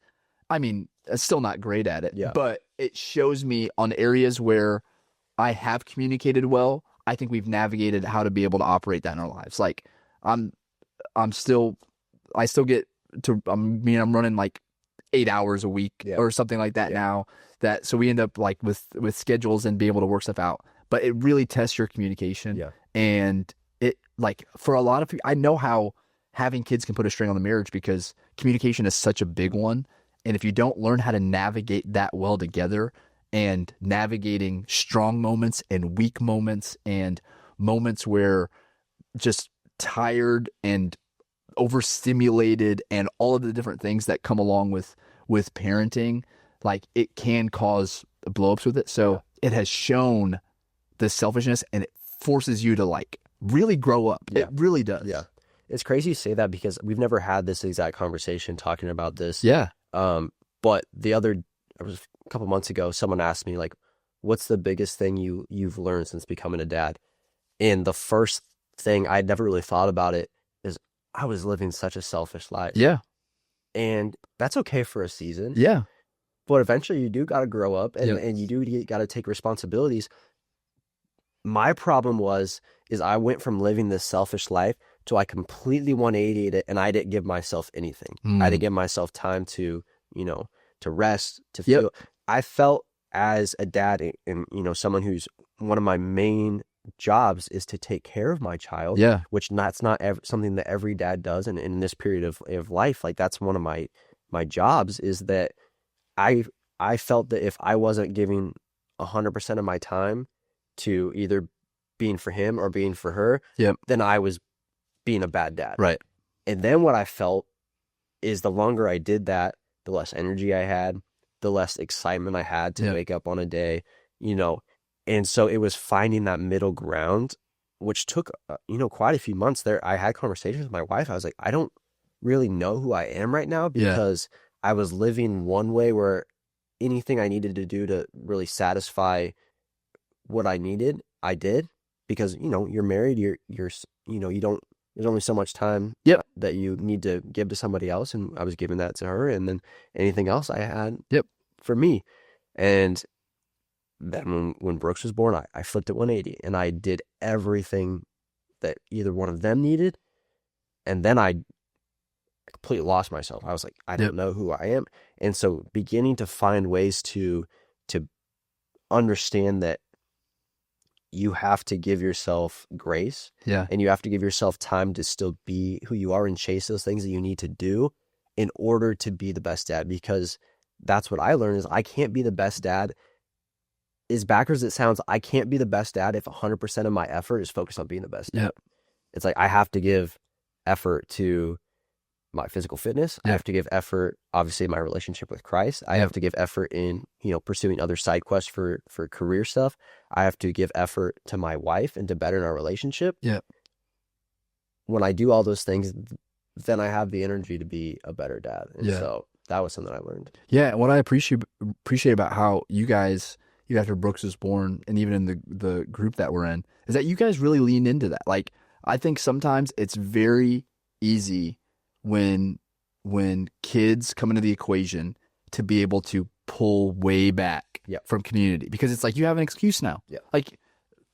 I mean, I'm still not great at it, but it shows me on areas where I have communicated well. I think we've navigated how to be able to operate that in our lives. Like I still get to, I'm running like 8 hours a week or something like that now. So we end up like with schedules and being able to work stuff out. But it really tests your communication. And it, like, for a lot of people, I know how having kids can put a strain on the marriage, because communication is such a big one. And if you don't learn how to navigate that well together, and navigating strong moments and weak moments and moments where just tired and overstimulated and all of the different things that come along with parenting, like it can cause blow-ups with it. So it has shown the selfishness, and it forces you to like really grow up. It really does. Yeah. It's crazy you say that, because we've never had this exact conversation talking about this. But it was a couple months ago, someone asked me, like, what's the biggest thing you've learned since becoming a dad? And the first thing, I'd never really thought about it, is I was living such a selfish life. And that's okay for a season. But eventually you do got to grow up, and you do got to take responsibilities. My problem is I went from living this selfish life to I completely 180'd it, and I didn't give myself anything. I didn't give myself time to, to rest, to feel. I felt as a dad, and someone who's, one of my main jobs is to take care of my child. Which that's not something that every dad does. And in this period of life, like, that's one of my jobs, is that I felt that if I wasn't giving 100% of my time to either being for him or being for her, then I was being a bad dad. Right. And then what I felt is the longer I did that, the less energy I had, the less excitement I had to wake up on a day, And so it was finding that middle ground, which took, quite a few months there. I had conversations with my wife. I was like, I don't really know who I am right now, because I was living one way where anything I needed to do to really satisfy what I needed, I did. Because, you're married, you don't, there's only so much time that you need to give to somebody else. And I was giving that to her, and then anything else I had for me. And then when Brooks was born, I flipped it 180, and I did everything that either one of them needed. And then I completely lost myself. I was like, I don't know who I am. And so beginning to find ways to understand that you have to give yourself grace, and you have to give yourself time to still be who you are and chase those things that you need to do in order to be the best dad. Because that's what I learned, is I can't be the best dad. As backwards as it sounds, I can't be the best dad if 100% of my effort is focused on being the best dad. It's like, I have to give effort to my physical fitness. I have to give effort, obviously, in my relationship with Christ. I have to give effort in, pursuing other side quests for career stuff. I have to give effort to my wife and to better our relationship. When I do all those things, then I have the energy to be a better dad. And so that was something I learned. What I appreciate about how you guys, after Brooks was born, and even in the group that we're in, is that you guys really lean into that. Like, I think sometimes it's very easy when kids come into the equation to be able to pull way back from community, because it's like you have an excuse now. Like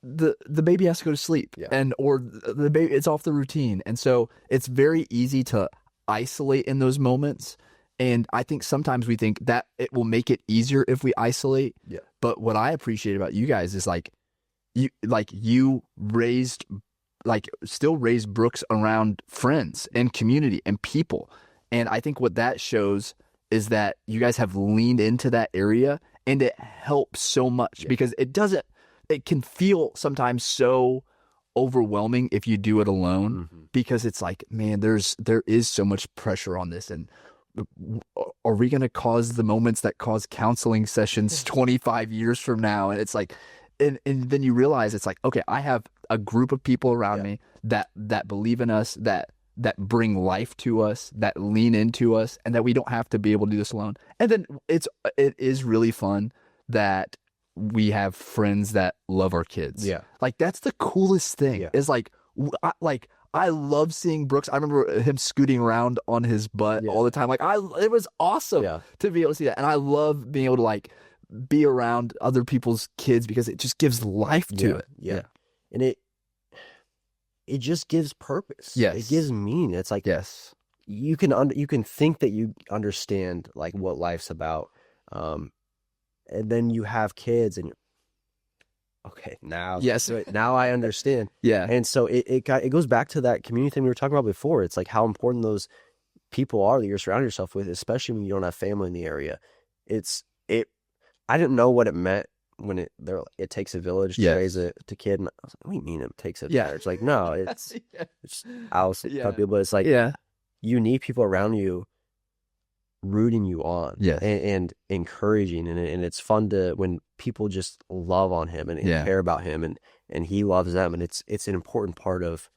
the baby has to go to sleep, or the baby, it's off the routine, and so it's very easy to isolate in those moments And I think sometimes we think that it will make it easier if we isolate. Yeah. But what I appreciate about you guys is you raised, still raised Brooks around friends and community and people. And I think what that shows is that you guys have leaned into that area, and it helps so much because it can feel sometimes so overwhelming if you do it alone, because it's like, man, there is so much pressure on this. And are we going to cause the moments that cause counseling sessions 25 years from now? And it's like, and then you realize it's like, okay, I have a group of people around me that believe in us, that bring life to us, that lean into us, and that we don't have to be able to do this alone. And then it is really fun that we have friends that love our kids. Yeah. Like, that's the coolest thing. Yeah. Is I love seeing Brooks. I remember him scooting around on his butt all the time. Like, it was awesome to be able to see that. And I love being able to be around other people's kids because it just gives life to it. Yeah. And it just gives purpose. Yes. It gives meaning. It's like, yes, you can think that you understand like what life's about. And then you have kids and okay, now I understand. Yeah. And so it goes back to that community thing we were talking about before. It's like how important those people are that you're surrounding yourself with, especially when you don't have family in the area. I didn't know what it meant when it takes a village to raise a kid. And I was like, what do you mean it takes a village? It's like, no, it's I'll people, but it's like you need people around you rooting you on and encouraging, and it's fun when people just love on him and care about him, and he loves them, and it's an important part of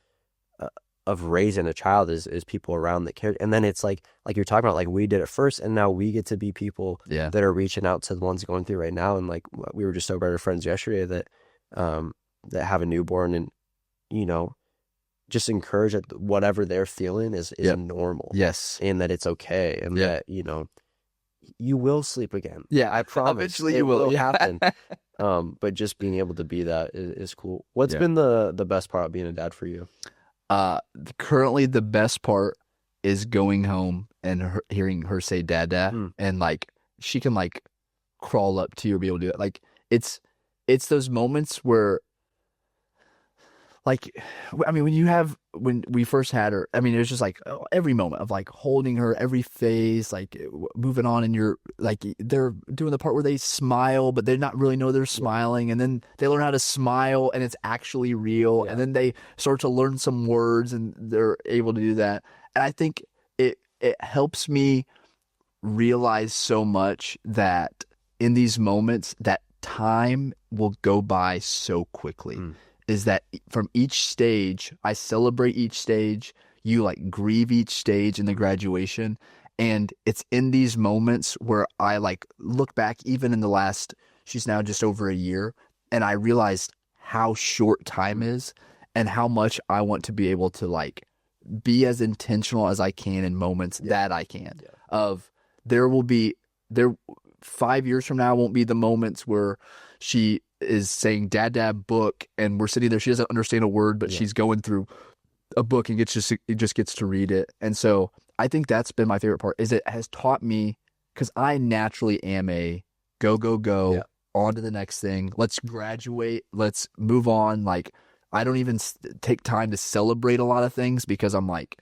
raising a child is people around that care. And then it's like you're talking about, like, we did it first, and now we get to be people that are reaching out to the ones going through right now. And like we were just over at our friends yesterday that have a newborn, and just encourage that whatever they're feeling is normal. Yes. And that it's okay. And that, you will sleep again. Yeah. I promise. Eventually you will happen. But just being able to be that is cool. What's been the best part of being a dad for you? Currently the best part is going home and hearing her say dad, and like she can like crawl up to you or be able to do it. Like it's those moments where, like, I mean, when we first had her, I mean, it was just like every moment of like holding her, every phase, like moving on, and you're like, they're doing the part where they smile, but they not really know they're smiling. And then they learn how to smile and it's actually real. And then they start to learn some words and they're able to do that. And I think it helps me realize so much that in these moments that time will go by so quickly. Is that from each stage, I celebrate each stage, you like grieve each stage in the graduation. And it's in these moments where I like look back, even in the last, she's now just over a year, and I realized how short time is and how much I want to be able to like be as intentional as I can in moments that I can. Of there 5 years from now won't be the moments where she is saying dad book and we're sitting there, she doesn't understand a word, but she's going through a book and it just gets to read it. And so I think that's been my favorite part, is it has taught me, because I naturally am a go on to the next thing, let's graduate, let's move on. Like I don't even take time to celebrate a lot of things because I'm like,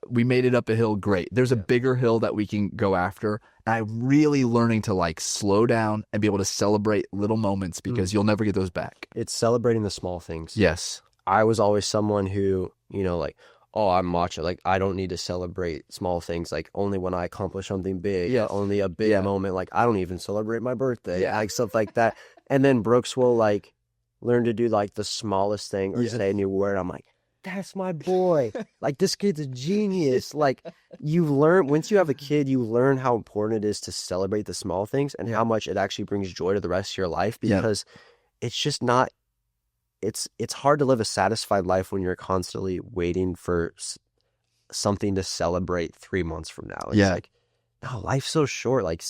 we made it up a hill, great, there's a bigger hill that we can go after. And I'm really learning to like slow down and be able to celebrate little moments, because you'll never get those back. It's celebrating the small things. Yes. I was always someone who, like, oh, I'm macho. Like, I don't need to celebrate small things. Like, only when I accomplish something big. Yes. Only a big moment. Like, I don't even celebrate my birthday. Like, stuff like that. And then Brooks will, like, learn to do, like, the smallest thing or say a new word. I'm like, that's my boy. Like, this kid's a genius. Like, you learn, once you have a kid, you learn how important it is to celebrate the small things and how much it actually brings joy to the rest of your life, because it's just not, it's hard to live a satisfied life when you're constantly waiting for something to celebrate 3 months from now. It's like, no, life's so short. Like,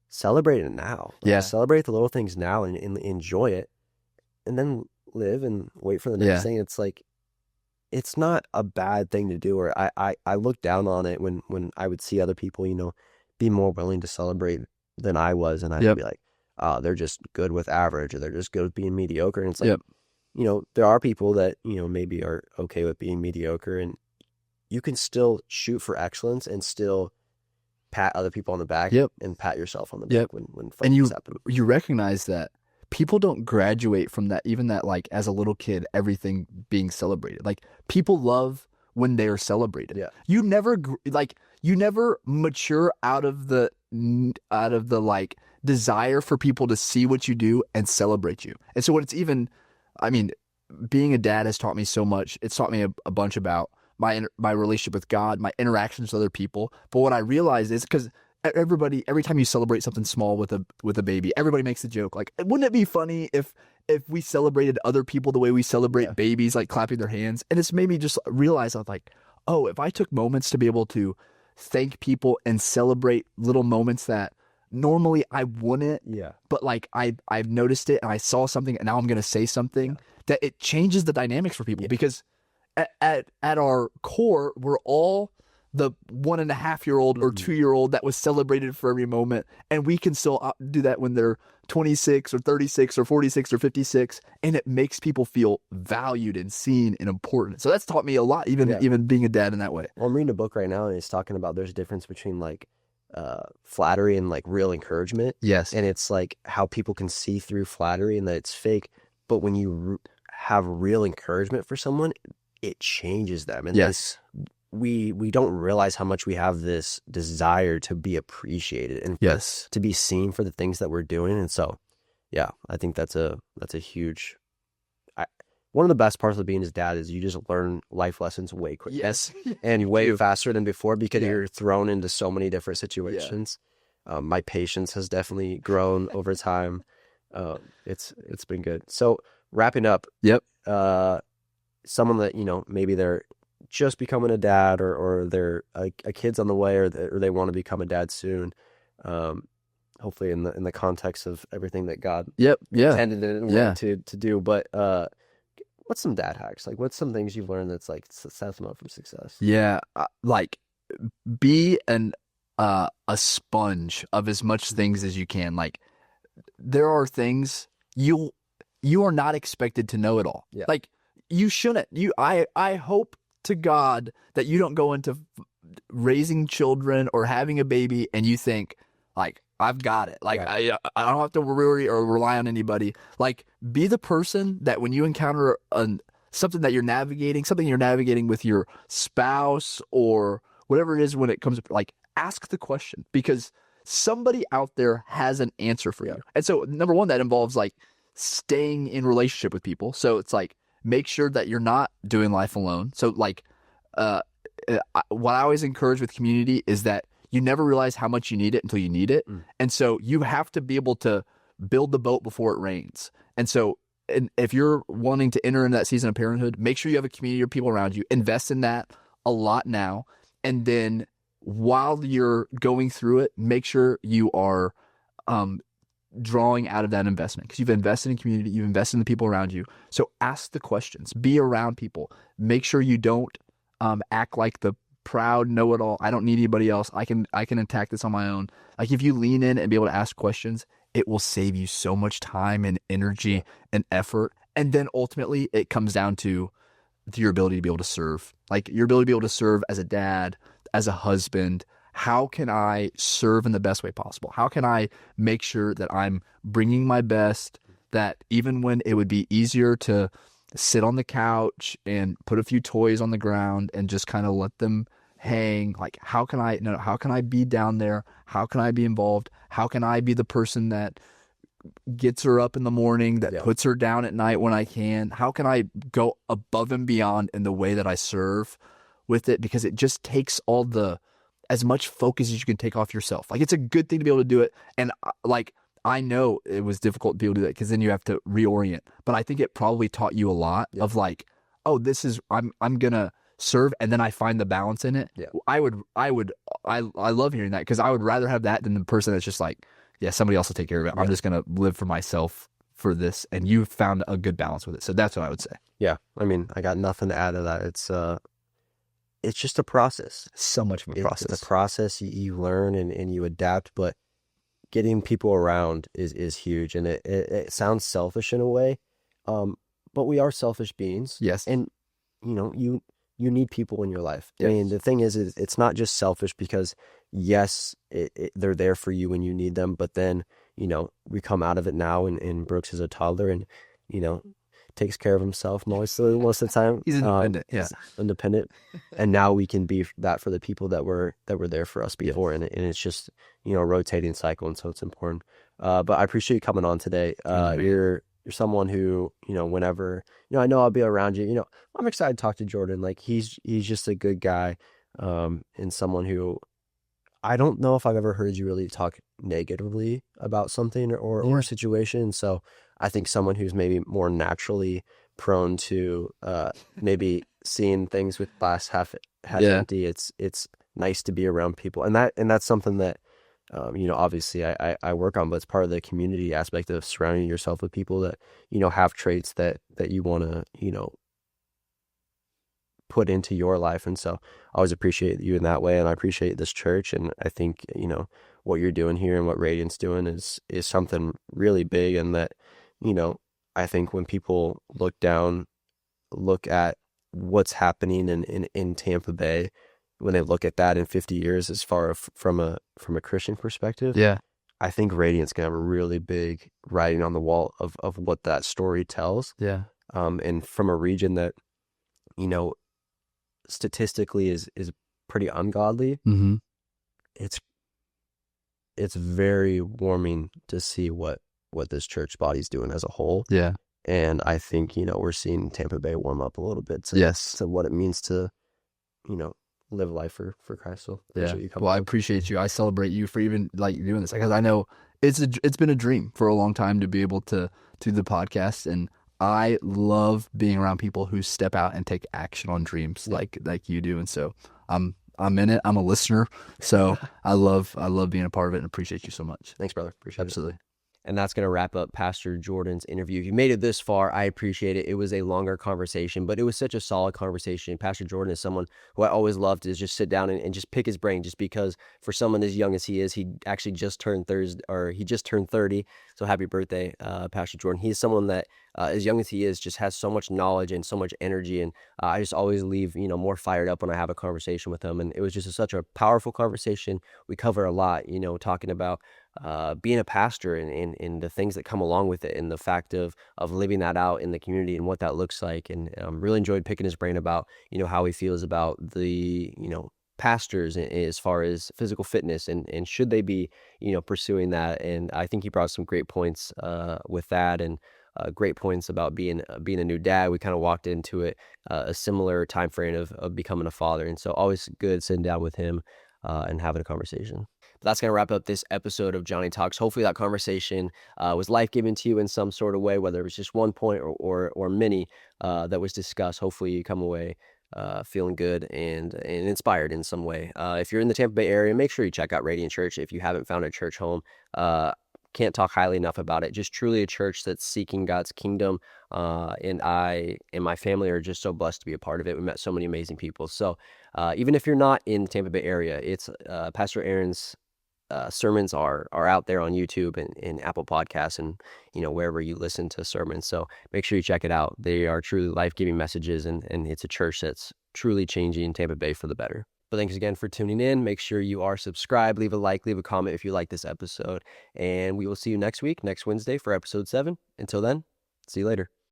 celebrate it now. Like, celebrate the little things now and enjoy it, and then live and wait for the next thing. It's like, it's not a bad thing to do. Or I look down on it when I would see other people, be more willing to celebrate than I was. And I'd Yep. be like, oh, they're just good with average, or they're just good with being mediocre. And it's like, Yep. there are people that, maybe are okay with being mediocre, and you can still shoot for excellence and still pat other people on the back Yep. and pat yourself on the Yep. back when And things happen. you recognize that people don't graduate from that, even that, like, as a little kid, everything being celebrated. Like, people love when they are celebrated. Yeah. You never mature out of the like desire for people to see what you do and celebrate you. And so when it's even, I mean, being a dad has taught me so much. It's taught me a bunch about my relationship with God, my interactions with other people. But what I realized is, because every time you celebrate something small with a baby, everybody makes a joke. Like, wouldn't it be funny if we celebrated other people the way we celebrate babies, like clapping their hands? And it's made me just realize, I was like, oh, if I took moments to be able to thank people and celebrate little moments that normally I wouldn't, but like I've noticed it and I saw something and now I'm going to say something, that it changes the dynamics for people. Because at our core, we're all the 1.5-year-old or 2-year-old that was celebrated for every moment. And we can still do that when they're 26 or 36 or 46 or 56. And it makes people feel valued and seen and important. So that's taught me a lot, even being a dad in that way. Well, I'm reading a book right now, and it's talking about there's a difference between like flattery and like real encouragement. Yes. And it's like how people can see through flattery and that it's fake. But when you have real encouragement for someone, it changes them. And yes. We don't realize how much we have this desire to be appreciated and yes, to be seen for the things that we're doing. And so, yeah, I think that's a huge. One of the best parts of being his dad is you just learn life lessons way quicker. Yes. And way faster than before, because you're thrown into so many different situations. My patience has definitely grown over time. It's been good. So wrapping up. Yep. Someone that, maybe they're just becoming a dad, or they're a kid's on the way, or they want to become a dad soon. Hopefully in the context of everything that God intended and wanted to do. But what's some dad hacks? Like, what's some things you've learned that's like sets them up for success? Yeah, like be a sponge of as much things as you can. Like, there are things you are not expected to know it all. Yeah. Like, you shouldn't. I hope to God that you don't go into raising children or having a baby and you think, like, I've got it. Like, I don't have to worry or rely on anybody. Like, be the person that when you encounter something you're navigating with your spouse or whatever it is, when it comes up, like, ask the question, because somebody out there has an answer for you. And so, number one, that involves like staying in relationship with people. So it's like, make sure that you're not doing life alone. So like, what I always encourage with community is that you never realize how much you need it until you need it. And so you have to be able to build the boat before it rains. And so, and if you're wanting to enter into that season of parenthood, make sure you have a community of people around you. Invest in that a lot now. And then while you're going through it, make sure you are drawing out of that investment, because you've invested in community, you've invested in the people around you. So ask the questions, be around people. Make sure you don't act like the proud know-it-all. I don't need anybody else. I can attack this on my own. Like, if you lean in and be able to ask questions, it will save you so much time and energy and effort. And then ultimately it comes down to your ability to be able to serve. Like, your ability to be able to serve as a dad, as a husband. How can I serve in the best way possible? How can I make sure that I'm bringing my best, that even when it would be easier to sit on the couch and put a few toys on the ground and just kind of let them hang, like, how can I be down there? How can I be involved? How can I be the person that gets her up in the morning, that puts her down at night when I can? How can I go above and beyond in the way that I serve with it? Because it just takes as much focus as you can take off yourself. Like, it's a good thing to be able to do it. And like, I know it was difficult to be able to do that, because then you have to reorient. But I think it probably taught you a lot of like, oh, this is, I'm gonna serve, and then I find the balance in it. Yeah. I love hearing that, because I would rather have that than the person that's just like, yeah, somebody else will take care of it. I'm just gonna live for myself for this. And you've found a good balance with it. So that's what I would say. Yeah. I mean, I got nothing to add to that. it's just a process. So much of a process. It's a process. You learn and you adapt, but getting people around is huge. And it sounds selfish in a way, but we are selfish beings. Yes. And, you need people in your life. Yes. I mean, the thing is it's not just selfish because, yes, they're there for you when you need them, but then, we come out of it now and Brooks is a toddler and, takes care of himself most of the time. He's independent. He's independent. And now we can be that for the people that were there for us before. Yes. And it's just, a rotating cycle. And so it's important. But I appreciate you coming on today. You're someone who, whenever, I know I'll be around you, I'm excited to talk to Jordan. Like he's just a good guy. And someone who I don't know if I've ever heard you really talk negatively about something or a situation. So I think someone who's maybe more naturally prone to maybe seeing things with glass half empty. It's nice to be around people, and that's something that obviously I work on, but it's part of the community aspect of surrounding yourself with people that have traits that you want to put into your life. And so I always appreciate you in that way, and I appreciate this church, and I think what you're doing here and what Radiant's doing is something really big, and that I think when people look at what's happening in Tampa Bay, when they look at that in 50 years as far as from a Christian perspective, I think Radiant's gonna have a really big writing on the wall of what that story tells. And from a region that statistically is pretty ungodly. Mm-hmm. It's very warming to see what this church body's doing as a whole. And I think we're seeing Tampa Bay warm up a little bit to what it means to live life for Christ. So well, I appreciate you. I celebrate you for even like doing this, because I know it's been a dream for a long time to be able to do the podcast, and I love being around people who step out and take action on dreams like you do. And so I'm in it. I'm a listener. So I love being a part of it and appreciate you so much. Thanks, brother. Appreciate it. Absolutely. And that's going to wrap up Pastor Jordan's interview. If you made it this far, I appreciate it. It was a longer conversation, but it was such a solid conversation. Pastor Jordan is someone who I always loved to just sit down and just pick his brain, just because for someone as young as he is, he actually just turned 30. So happy birthday, Pastor Jordan. He's someone that, as young as he is, just has so much knowledge and so much energy. And I just always leave, more fired up when I have a conversation with him. And it was just such a powerful conversation. We cover a lot, talking about being a pastor and the things that come along with it, and the fact of living that out in the community and what that looks like. And really enjoyed picking his brain about, how he feels about the, pastors as far as physical fitness and should they be, pursuing that. And I think he brought some great points with that, and great points about being a new dad. We kind of walked into it a similar time frame of becoming a father. And so always good sitting down with him and having a conversation. But that's going to wrap up this episode of Johnny Talks. Hopefully that conversation was life-giving to you in some sort of way, whether it was just one point or many that was discussed. Hopefully you come away feeling good and inspired in some way. If you're in the Tampa Bay area, make sure you check out Radiant Church if you haven't found a church home. Can't talk highly enough about it. Just truly a church that's seeking God's kingdom. And I and my family are just so blessed to be a part of it. We met so many amazing people. So even if you're not in the Tampa Bay area, it's Pastor Aaron's sermons are out there on YouTube and Apple Podcasts and wherever you listen to sermons. So make sure you check it out. They are truly life-giving messages, and it's a church that's truly changing Tampa Bay for the better. But thanks again for tuning in. Make sure you are subscribed, leave a like, leave a comment if you like this episode, and we will see you next week, next Wednesday for episode 7. Until then, see you later.